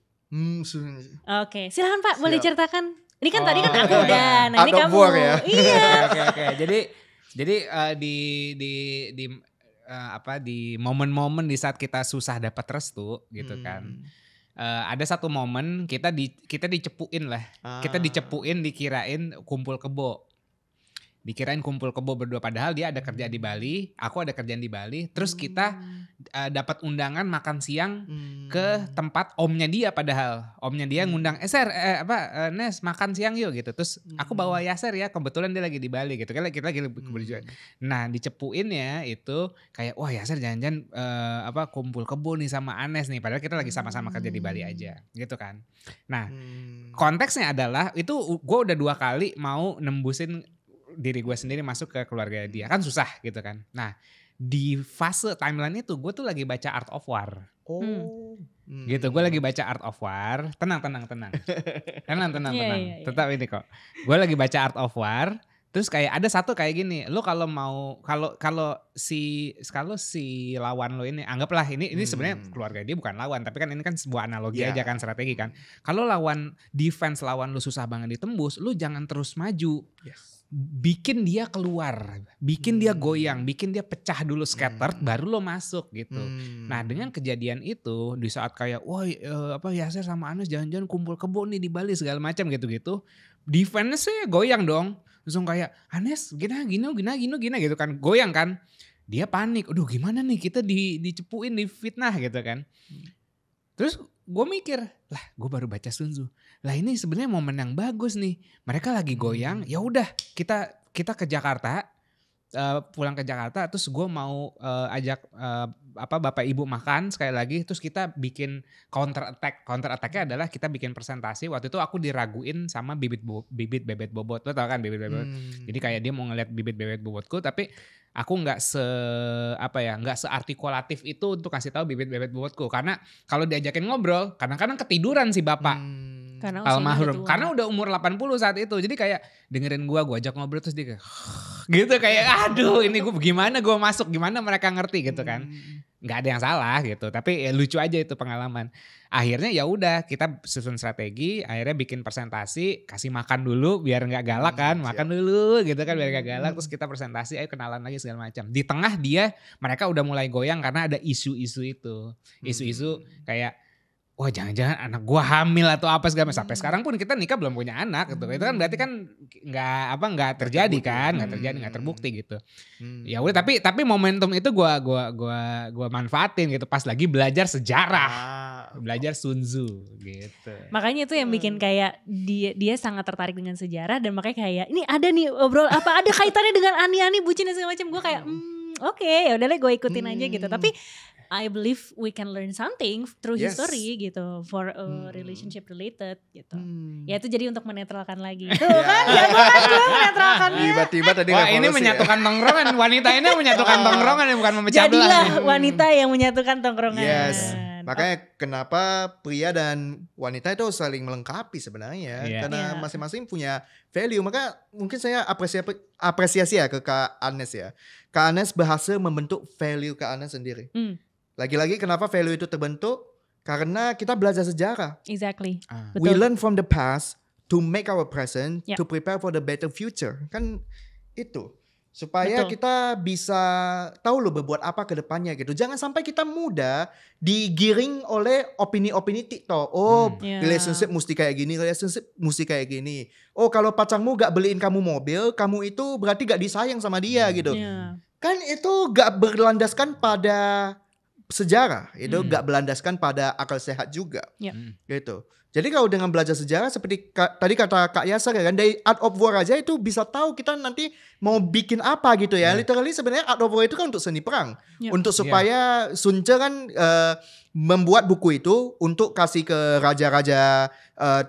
S2: Oke, silakan Pak, boleh ceritakan. Ini kan tadi kan aku udah, nah ini kamu.
S3: Ya?
S2: Iya.
S1: Oke. Jadi di momen-momen di saat kita susah dapat restu gitu kan. Ada satu momen kita dicepuin lah. Kita dicepuin dikirain kumpul kebo. Dikirain kumpul kebo berdua padahal dia ada kerja di Bali, aku ada kerjaan di Bali. Terus kita dapat undangan makan siang ke tempat omnya dia padahal. Omnya dia ngundang, Nes makan siang yuk gitu. Terus aku bawa Yasser ya, kebetulan dia lagi di Bali gitu. Kita lagi berjuang. Nah, dicepuin ya itu kayak wah Yasser jangan-jangan kumpul kebo nih sama Anes nih. Padahal kita lagi sama-sama kerja di Bali aja gitu kan. Nah, konteksnya adalah itu gue udah 2 kali mau nembusin diri gue sendiri masuk ke keluarga dia kan susah gitu kan. Nah di fase timeline itu gue tuh lagi baca Art of War. Gitu gue lagi baca Art of War. Tenang.
S2: Yeah.
S1: Tetap ini kok. Gue lagi baca Art of War. Terus kayak ada satu kayak gini. Lo kalau si lawan lo ini anggaplah ini sebenarnya keluarga dia bukan lawan. Tapi kan ini kan sebuah analogi aja kan, strategi kan. Kalau lawan lo susah banget ditembus. Lo jangan terus maju. Bikin dia keluar, bikin dia goyang, bikin dia pecah dulu scattered, baru lo masuk gitu. Nah dengan kejadian itu di saat kayak, Yasser sama Anes jangan-jangan kumpul kebo nih di Bali segala macam gitu-gitu, defense-nya goyang dong, langsung kayak Anes gini gitu kan, goyang kan, dia panik, aduh gimana nih kita dicepuin, difitnah gitu kan. Terus gue mikir, lah gue baru baca Sun Tzu. Lah ini sebenarnya momen yang bagus nih. Mereka lagi goyang, ya udah kita ke Jakarta, pulang ke Jakarta, terus gue mau ajak bapak ibu makan sekali lagi, terus kita bikin counter attacknya adalah kita bikin presentasi. Waktu itu aku diraguin sama bibit bebet bobot, lo tau kan bibit bebet. Jadi kayak dia mau ngeliat bibit bebet bobotku, tapi aku nggak seartikulatif itu untuk kasih tahu bibit bebet bobotku, karena kalau diajakin ngobrol kadang-kadang ketiduran si bapak. Almarhum karena udah umur 80 saat itu, jadi kayak dengerin gue ajak ngobrol terus dia kayak gitu, kayak aduh ini gue gimana gue masuk, gimana mereka ngerti gitu kan. Nggak ada yang salah gitu, tapi ya lucu aja itu pengalaman. Akhirnya ya udah kita susun strategi, akhirnya bikin presentasi, kasih makan dulu biar nggak galak kan, makan dulu gitu kan biar nggak galak, terus kita presentasi, ayo kenalan lagi segala macam. Di tengah mereka udah mulai goyang karena ada isu-isu itu, isu-isu kayak wah jangan-jangan anak gua hamil atau apa segala macam. Sampai sekarang pun kita nikah belum punya anak gitu. Itu kan berarti kan nggak terjadi kan, nggak terbukti gitu. Ya udah, tapi momentum itu gua manfaatin gitu pas lagi belajar sejarah. Belajar Sun Tzu gitu.
S2: Makanya itu yang bikin kayak dia sangat tertarik dengan sejarah, dan makanya kayak ini ada nih obrol apa ada kaitannya dengan ani-ani bucin dan segala macam. Gue kayak oke, ya udah deh gue ikutin aja gitu. Tapi I believe we can learn something through history gitu for a relationship related gitu. Ya itu jadi untuk menetralkan lagi. Tuh kan, ya gue menetralkan dia.
S3: Tiba-tiba tadi
S1: ini menyatukan tongkrongan. Wanita ini menyatukan tongkrongan, bukan memecah belah.
S2: Jadilah wanita yang menyatukan tongkrongan.
S3: Yes. Makanya kenapa pria dan wanita itu saling melengkapi sebenarnya. Karena masing-masing punya value. Maka mungkin saya apresiasi ya ke Kak Anes ya. Kak Anes berhasil membentuk value Kak Anes sendiri. Lagi-lagi kenapa value itu terbentuk? Karena kita belajar sejarah.
S2: Exactly.
S3: We learn from the past to make our present, to prepare for the better future. Kan itu. Supaya kita bisa tahu loh berbuat apa ke depannya gitu. Jangan sampai kita muda digiring oleh opini-opini TikTok. Relationship mesti kayak gini, relationship mesti kayak gini. Oh kalau pacarmu gak beliin kamu mobil, kamu itu berarti gak disayang sama dia gitu. Kan itu gak berlandaskan pada sejarah, itu gak berlandaskan pada akal sehat juga, gitu. Jadi kalau dengan belajar sejarah seperti tadi kata Kak Yasser kan, dari Art of War aja itu bisa tahu kita nanti mau bikin apa gitu ya. Literally sebenarnya Art of War itu kan untuk seni perang, untuk supaya Sun Tzu kan membuat buku itu untuk kasih ke raja-raja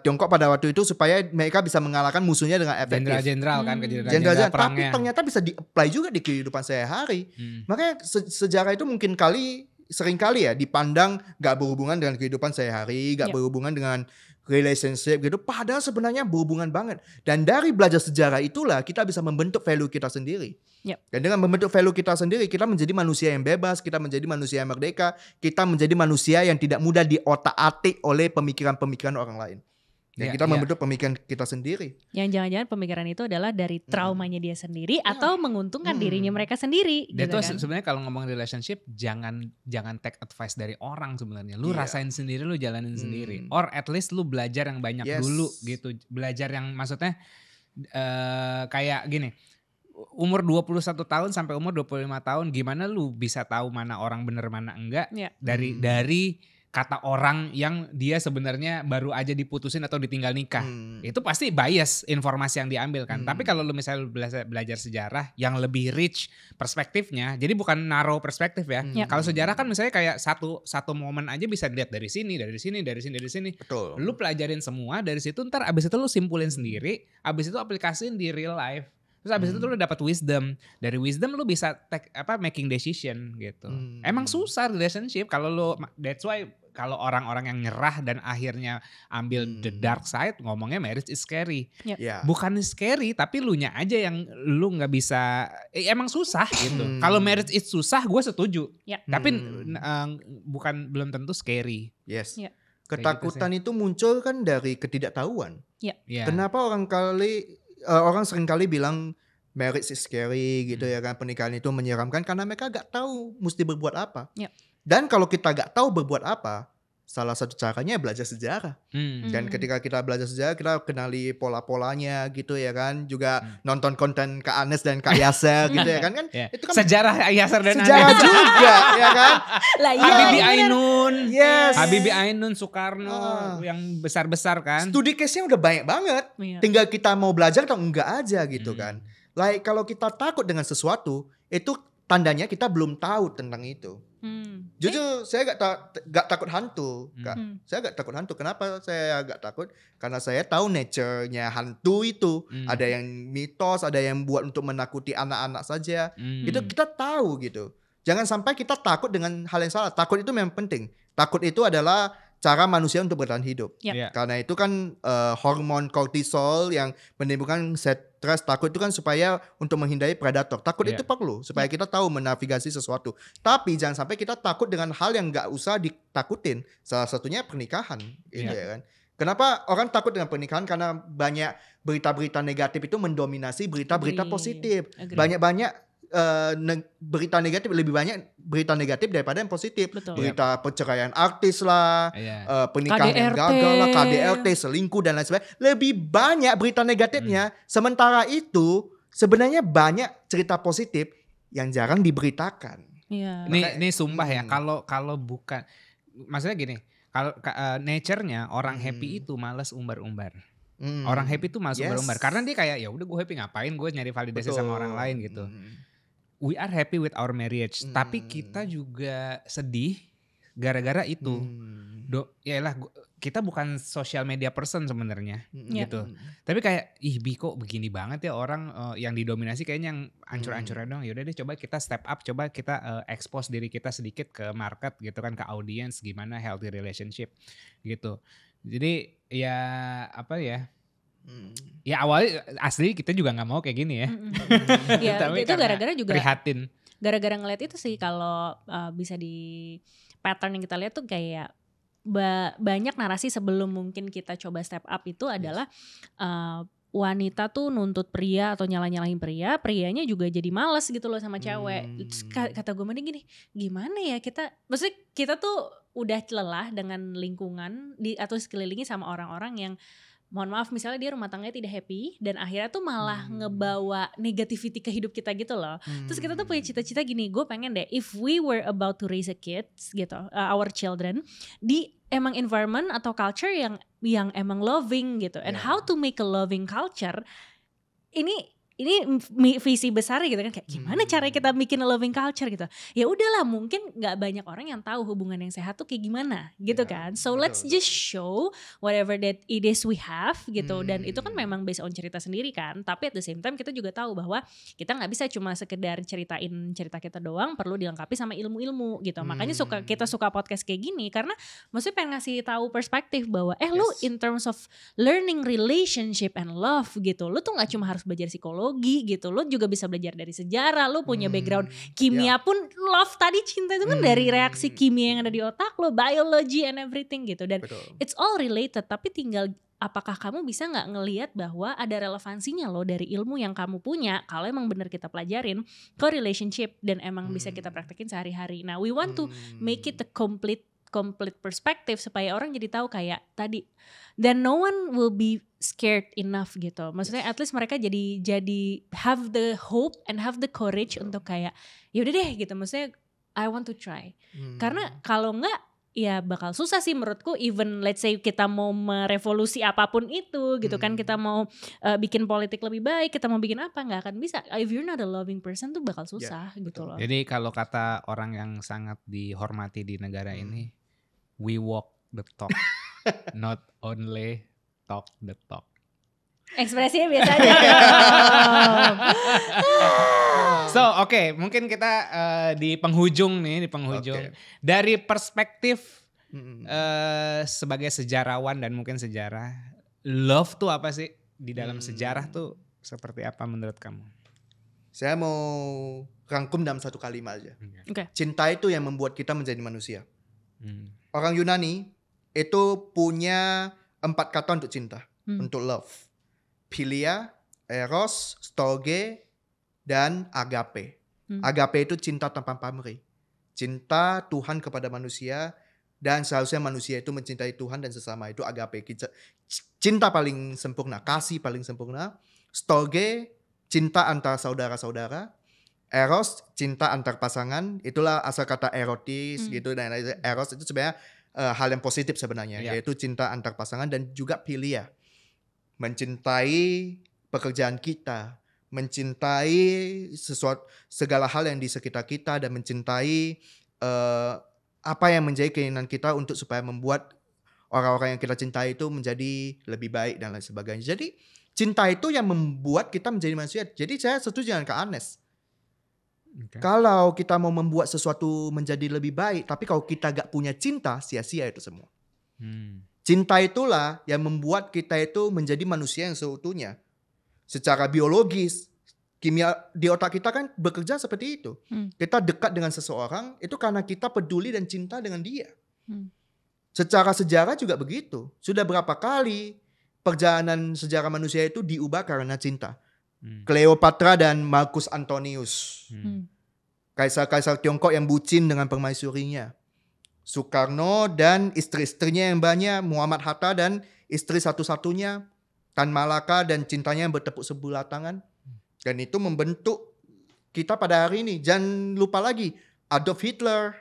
S3: Tiongkok pada waktu itu supaya mereka bisa mengalahkan musuhnya dengan efektif.
S1: Jenderal kan,
S3: jenderal tapi ternyata bisa di-apply juga di kehidupan sehari-hari. Makanya sejarah itu mungkin seringkali ya dipandang gak berhubungan dengan kehidupan sehari-hari, gak berhubungan dengan relationship gitu, padahal sebenarnya berhubungan banget. Dan dari belajar sejarah itulah kita bisa membentuk value kita sendiri. Dan dengan membentuk value kita sendiri, kita menjadi manusia yang bebas, kita menjadi manusia yang merdeka, kita menjadi manusia yang tidak mudah diotak-atik oleh pemikiran-pemikiran orang lain. Dan kita membentuk pemikiran kita sendiri.
S2: Yang jangan-jangan pemikiran itu adalah dari traumanya dia sendiri atau menguntungkan dirinya mereka sendiri.
S1: Dan
S2: gitu
S1: itu
S2: kan?
S1: sebenarnya kalau ngomong relationship jangan take advice dari orang sebenarnya. Lu rasain sendiri, lu jalanin sendiri. Or at least lu belajar yang banyak dulu gitu. Belajar yang maksudnya kayak gini. Umur 21 tahun sampai umur 25 tahun gimana lu bisa tahu mana orang bener mana enggak dari kata orang yang dia sebenarnya baru aja diputusin atau ditinggal nikah. Itu pasti bias informasi yang diambil kan. Tapi kalau lu misalnya belajar sejarah yang lebih rich perspektifnya, jadi bukan narrow perspektif ya. Kalau sejarah kan misalnya kayak satu momen aja bisa dilihat dari sini.
S3: Betul.
S1: Lu pelajarin semua dari situ, ntar abis itu lu simpulin sendiri, abis itu aplikasiin di real life. Terus abis itu lu dapat wisdom. Dari wisdom lu bisa making decision gitu. Emang susah relationship kalau lu, that's why kalau orang-orang yang nyerah dan akhirnya ambil the dark side, ngomongnya marriage is scary. Bukan scary, tapi lu nya aja yang lu nggak bisa. Emang susah gitu. Kalau marriage is susah, gue setuju. Tapi belum tentu scary.
S3: Yes. Ketakutan itu muncul kan dari ketidaktahuan. Kenapa orang seringkali bilang marriage is scary gitu ya kan, pernikahan itu menyeramkan karena mereka gak tahu mesti berbuat apa. Dan kalau kita gak tahu berbuat apa, Salah satu caranya belajar sejarah. Dan ketika kita belajar sejarah, kita kenali pola-polanya gitu ya kan. Juga nonton konten Kak Anes dan Kak Yaser gitu ya kan.
S1: Itu kan sejarah Yaser dan
S3: sejarah
S1: Anes
S3: juga ya kan.
S1: Habibie Ainun.
S3: Yes.
S1: Habibie Ainun, Soekarno yang besar-besar kan.
S3: Studi case-nya udah banyak banget. Tinggal kita mau belajar atau enggak aja gitu kan. Like kalau kita takut dengan sesuatu, itu tandanya kita belum tahu tentang itu. Jujur saya gak takut hantu, Kak. Saya gak takut hantu. Kenapa saya gak takut? Karena saya tahu nature-nya hantu itu. Ada yang mitos, ada yang buat untuk menakuti anak-anak saja. Itu kita tahu gitu. Jangan sampai kita takut dengan hal yang salah. Takut itu memang penting. Takut itu adalah cara manusia untuk bertahan hidup. Karena itu kan hormon kortisol yang menimbulkan stres. Takut itu kan supaya untuk menghindari predator. Takut itu perlu supaya kita tahu menavigasi sesuatu. Tapi jangan sampai kita takut dengan hal yang gak usah ditakutin. Salah satunya pernikahan. Gitu ya kan. Kenapa orang takut dengan pernikahan? Karena banyak berita-berita negatif itu mendominasi berita-berita positif. Banyak-banyak berita negatif, lebih banyak berita negatif daripada yang positif. Berita perceraian artis lah, pernikahan KDRT. Yang gagal lah, KDRT, selingkuh dan lain sebagainya. Lebih banyak berita negatifnya. Sementara itu sebenarnya banyak cerita positif yang jarang diberitakan.
S1: Ini sumpah ya, kalau bukan, maksudnya gini, kalau nature-nya orang happy itu malas umbar-umbar. Orang happy itu malas umbar-umbar karena dia kayak ya udah gue happy, ngapain gue nyari validasi sama orang lain gitu. We are happy with our marriage, tapi kita juga sedih gara-gara itu. Yaelah, kita bukan social media person sebenarnya gitu. Tapi kayak Bi kok begini banget ya orang yang didominasi kayaknya yang ancur-ancurnya dong. Yaudah deh coba kita step up, coba kita expose diri kita sedikit ke market gitu kan, ke audience gimana healthy relationship gitu. Jadi ya apa ya? Ya awalnya asli kita juga nggak mau kayak gini ya.
S2: Ya
S1: tapi
S2: itu gara-gara juga
S1: prihatin.
S2: Gara-gara ngeliat itu sih kalau bisa di pattern yang kita lihat tuh kayak banyak narasi sebelum mungkin kita coba step up itu adalah wanita tuh nuntut pria atau nyalahin pria, prianya juga jadi males gitu loh sama cewek. Terus kata gue mending gini, gimana ya maksudnya kita tuh udah lelah dengan lingkungan atau sekelilingi sama orang-orang yang mohon maaf misalnya dia rumah tangganya tidak happy dan akhirnya tuh malah ngebawa negativity ke hidup kita gitu loh. Terus kita tuh punya cita-cita gini, gue pengen deh if we were about to raise a kids gitu, our children di emang environment atau culture yang emang loving gitu. And how to make a loving culture, ini visi besar gitu kan, kayak gimana cara kita bikin a loving culture gitu. Ya udahlah, mungkin nggak banyak orang yang tahu hubungan yang sehat tuh kayak gimana gitu kan. So let's just show whatever that it is we have gitu. Dan itu kan memang based on cerita sendiri kan. Tapi at the same time kita juga tahu bahwa kita nggak bisa cuma sekedar ceritain cerita kita doang, perlu dilengkapi sama ilmu-ilmu gitu. Makanya kita suka podcast kayak gini karena maksudnya pengen ngasih tahu perspektif bahwa lu in terms of learning relationship and love gitu, lu tuh nggak cuma harus belajar psikologi gitu, lo juga bisa belajar dari sejarah, lo punya background kimia pun, love tadi cinta itu kan dari reaksi kimia yang ada di otak lo, biology and everything gitu, dan it's all related. Tapi tinggal apakah kamu bisa nggak ngelihat bahwa ada relevansinya lo dari ilmu yang kamu punya kalau emang bener kita pelajarin ke relationship dan emang bisa kita praktekin sehari-hari. Nah, we want to make it a complete perspective supaya orang jadi tahu kayak tadi, dan no one will be scared enough gitu. Maksudnya at least mereka jadi have the hope and have the courage untuk kayak yaudah deh gitu. Maksudnya I want to try. Karena kalau enggak ya bakal susah sih menurutku. Even let's say kita mau merevolusi apapun itu gitu kan, kita mau bikin politik lebih baik, kita mau bikin apa, nggak akan bisa. If you're not a loving person tuh bakal susah gitu loh.
S1: Jadi kalau kata orang yang sangat dihormati di negara ini, we walk the talk, not only talk the talk.
S2: Ekspresinya biasa aja.
S1: So oke, mungkin kita di penghujung. Dari perspektif sebagai sejarawan dan mungkin sejarah, love tuh apa sih di dalam sejarah tuh seperti apa menurut kamu?
S3: Saya mau rangkum dalam satu kalimat aja. Cinta itu yang membuat kita menjadi manusia. Orang Yunani itu punya 4 kata untuk cinta, untuk love. Philia, eros, storge, dan agape. Agape itu cinta tanpa pamrih. Cinta Tuhan kepada manusia Dan seharusnya manusia itu mencintai Tuhan dan sesama, itu agape, cinta paling sempurna, kasih paling sempurna. Storge, cinta antar saudara-saudara. Eros, cinta antar pasangan. Itulah asal kata erotis gitu. Dan eros itu sebenarnya hal yang positif sebenarnya, yaitu cinta antar pasangan. Dan juga philia, mencintai pekerjaan kita, mencintai segala hal yang di sekitar kita, dan mencintai apa yang menjadi keinginan kita untuk supaya membuat orang-orang yang kita cintai itu menjadi lebih baik dan lain sebagainya. Jadi cinta itu yang membuat kita menjadi manusia. Jadi saya setuju dengan Kak Anes. Kalau kita mau membuat sesuatu menjadi lebih baik, tapi kalau kita gak punya cinta, sia-sia itu semua. Cinta itulah yang membuat kita itu menjadi manusia yang seutuhnya. Secara biologis, kimia di otak kita kan bekerja seperti itu. Kita dekat dengan seseorang itu karena kita peduli dan cinta dengan dia. Secara sejarah juga begitu. Sudah berapa kali perjalanan sejarah manusia itu diubah karena cinta. Cleopatra dan Marcus Antonius. Kaisar-kaisar Tiongkok yang bucin dengan permaisurinya. Soekarno dan istri-istrinya yang banyak. Muhammad Hatta dan istri satu-satunya Tan Malaka dan cintanya yang bertepuk sebelah tangan. Dan itu membentuk kita pada hari ini. Jangan lupa lagi, Adolf Hitler.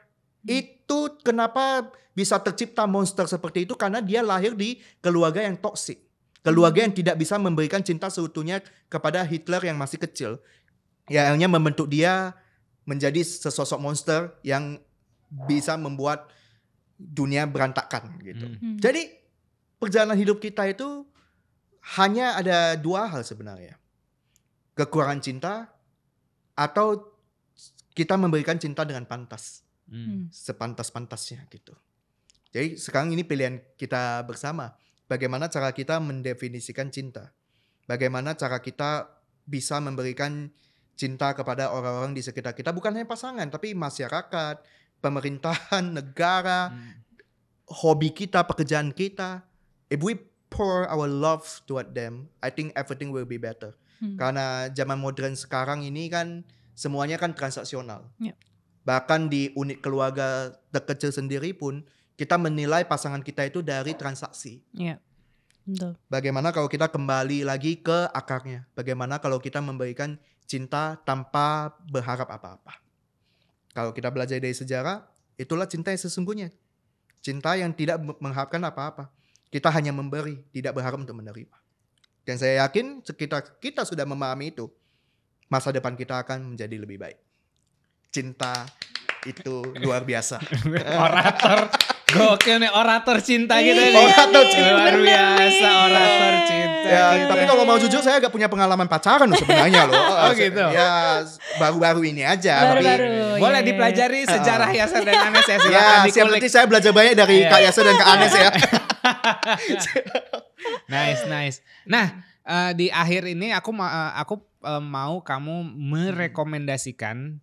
S3: Itu kenapa bisa tercipta monster seperti itu? Karena dia lahir di keluarga yang toksik. Keluarga yang tidak bisa memberikan cinta seutuhnya kepada Hitler yang masih kecil. Ya, akhirnya membentuk dia menjadi sesosok monster yang bisa membuat dunia berantakan gitu. Jadi perjalanan hidup kita itu hanya ada dua hal sebenarnya. Kekurangan cinta atau kita memberikan cinta dengan pantas. Sepantas-pantasnya gitu. Jadi sekarang ini pilihan kita bersama. Bagaimana cara kita mendefinisikan cinta? Bagaimana cara kita bisa memberikan cinta kepada orang-orang di sekitar kita? Bukan hanya pasangan, tapi masyarakat, pemerintahan, negara, hobi kita, pekerjaan kita. If we pour our love toward them, I think everything will be better. Karena zaman modern sekarang ini kan semuanya kan transaksional. Bahkan di unit keluarga terkecil sendiri pun kita menilai pasangan kita itu dari transaksi.
S2: Betul.
S3: Bagaimana kalau kita kembali lagi ke akarnya? Bagaimana kalau kita memberikan cinta tanpa berharap apa-apa? Kalau kita belajar dari sejarah, itulah cinta yang sesungguhnya. Cinta yang tidak mengharapkan apa-apa. Kita hanya memberi, tidak berharap untuk menerima. Dan saya yakin kita sudah memahami itu, masa depan kita akan menjadi lebih baik. Cinta itu luar biasa.
S1: Orator, gokil nih orator cinta gitu.
S3: Orator cinta.
S1: Luar biasa orator cinta.
S3: Ya, tapi kalau mau jujur saya agak punya pengalaman pacaran loh sebenarnya loh.
S1: Oh gitu.
S3: Ya baru-baru ini aja.
S2: Baru-baru.
S1: Boleh dipelajari sejarah Yasser dan Anes ya.
S3: Ya, siap nanti saya belajar banyak dari Kak Yasser dan Kak Anes ya.
S1: Nice. Nah, di akhir ini aku mau kamu merekomendasikan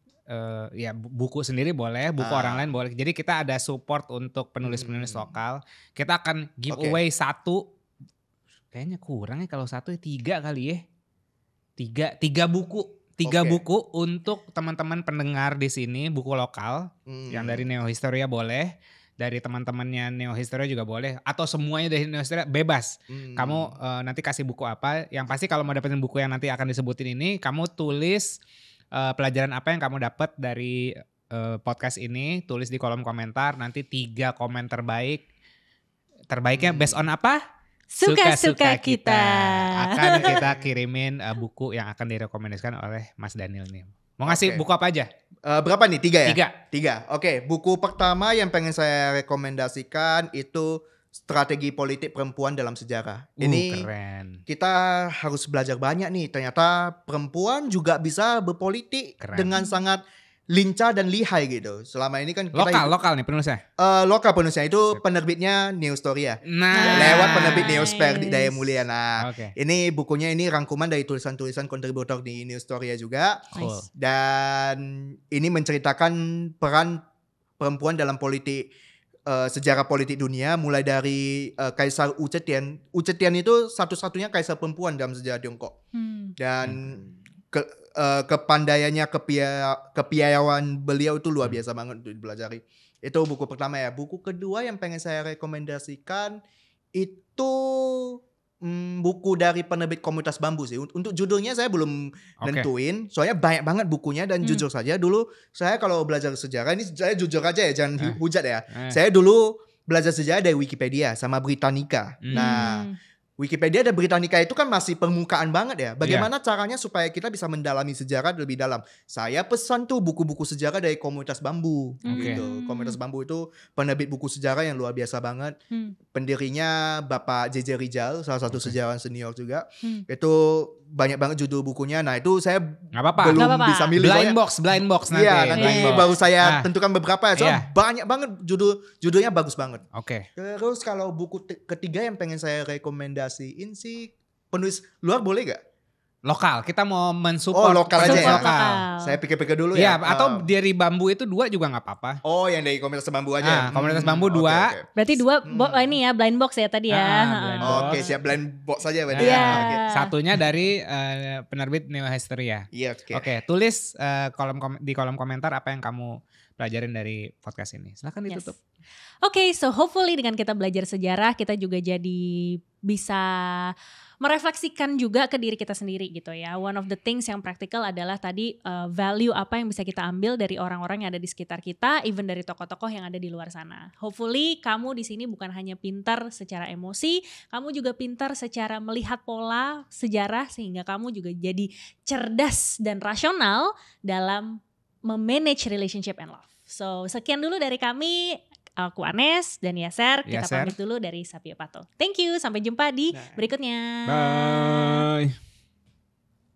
S1: ya buku sendiri boleh, buku orang lain boleh. Jadi kita ada support untuk penulis-penulis lokal. Kita akan giveaway satu. Kayaknya kurang ya kalau satu, 3 kali ya. 3 buku. 3 buku untuk teman-teman pendengar di sini, buku lokal. Yang dari Neo Historia boleh. Dari teman-temannya Neo Historia juga boleh. Atau semuanya dari Neo Historia bebas. Kamu nanti kasih buku apa. Yang pasti kalau mau dapetin buku yang nanti akan disebutin ini, kamu tulis pelajaran apa yang kamu dapat dari podcast ini. Tulis di kolom komentar. Nanti 3 komen terbaik. Terbaiknya based on apa?
S2: Suka-suka kita.
S1: Akan kita kirimin buku yang akan direkomendasikan oleh Mas Daniel nih. Mau ngasih buku apa aja?
S3: Berapa nih? 3 ya?
S1: 3.
S3: Oke, buku pertama yang pengen saya rekomendasikan itu Strategi Politik Perempuan dalam Sejarah. Ini
S1: keren.
S3: Kita harus belajar banyak nih. Ternyata perempuan juga bisa berpolitik dengan sangat lincah dan lihai gitu. Selama ini kan kita
S1: lokal nih penulisnya.
S3: Lokal penulisnya itu penerbitnya Neo Historia. Lewat penerbit Neosper di Daya Mulia. Nah, ini bukunya ini rangkuman dari tulisan-tulisan kontributor di Neo Historia juga. Dan ini menceritakan peran perempuan dalam politik, sejarah politik dunia, mulai dari Kaisar Wu Zetian. Wu Zetian itu satu-satunya kaisar perempuan dalam sejarah Tiongkok. Dan kepandaiannya, kepiawaian beliau itu luar biasa banget untuk dipelajari. Itu buku pertama ya. Buku kedua yang pengen saya rekomendasikan itu buku dari penerbit Komunitas Bambu sih. Untuk judulnya saya belum nentuin. Soalnya banyak banget bukunya dan jujur saja dulu saya kalau belajar sejarah, ini saya jujur aja ya, jangan hujat ya. Saya dulu belajar sejarah dari Wikipedia sama Britannica. Nah, Wikipedia dan Britannica itu kan masih permukaan banget ya. Bagaimana caranya supaya kita bisa mendalami sejarah lebih dalam? Saya pesan tuh buku-buku sejarah dari Komunitas Bambu gitu. Komunitas Bambu itu penerbit buku sejarah yang luar biasa banget. Pendirinya Bapak JJ Rizal, salah satu sejarawan senior juga. Itu banyak banget judul bukunya. Nah, itu saya belum bisa milih.
S1: Blind box nanti.
S3: Iya, nanti baru saya tentukan beberapa ya. Soalnya banyak banget judulnya bagus banget. Terus kalau buku ketiga yang pengen saya rekomendasiin sih, penulis luar boleh gak?
S1: Lokal, kita mau mensupport.
S3: Lokal aja ya.
S2: Lokal.
S3: Saya pikir-pikir dulu ya.
S1: Atau dari Bambu itu 2 juga gak apa-apa.
S3: Yang dari Komunitas Bambu aja.
S1: Komunitas Bambu 2.
S3: Okay.
S2: Berarti 2 ini ya, blind box ya tadi ya.
S3: Oke, siap, blind box aja berarti.
S1: Satunya dari penerbit Neo Hysteria. Oke, tulis di kolom komentar apa yang kamu pelajarin dari podcast ini. Silahkan ditutup.
S2: Oke, so hopefully dengan kita belajar sejarah, kita juga jadi bisa merefleksikan juga ke diri kita sendiri gitu ya. One of the things yang praktikal adalah tadi value apa yang bisa kita ambil dari orang-orang yang ada di sekitar kita, even dari tokoh-tokoh yang ada di luar sana. Hopefully kamu di sini bukan hanya pintar secara emosi, kamu juga pintar secara melihat pola sejarah sehingga kamu juga jadi cerdas dan rasional dalam memanage relationship and love. So sekian dulu dari kami. Aku Anes dan Yaser. Kita pamit dulu dari Sapio Pato. Thank you, sampai jumpa di berikutnya.
S1: Bye.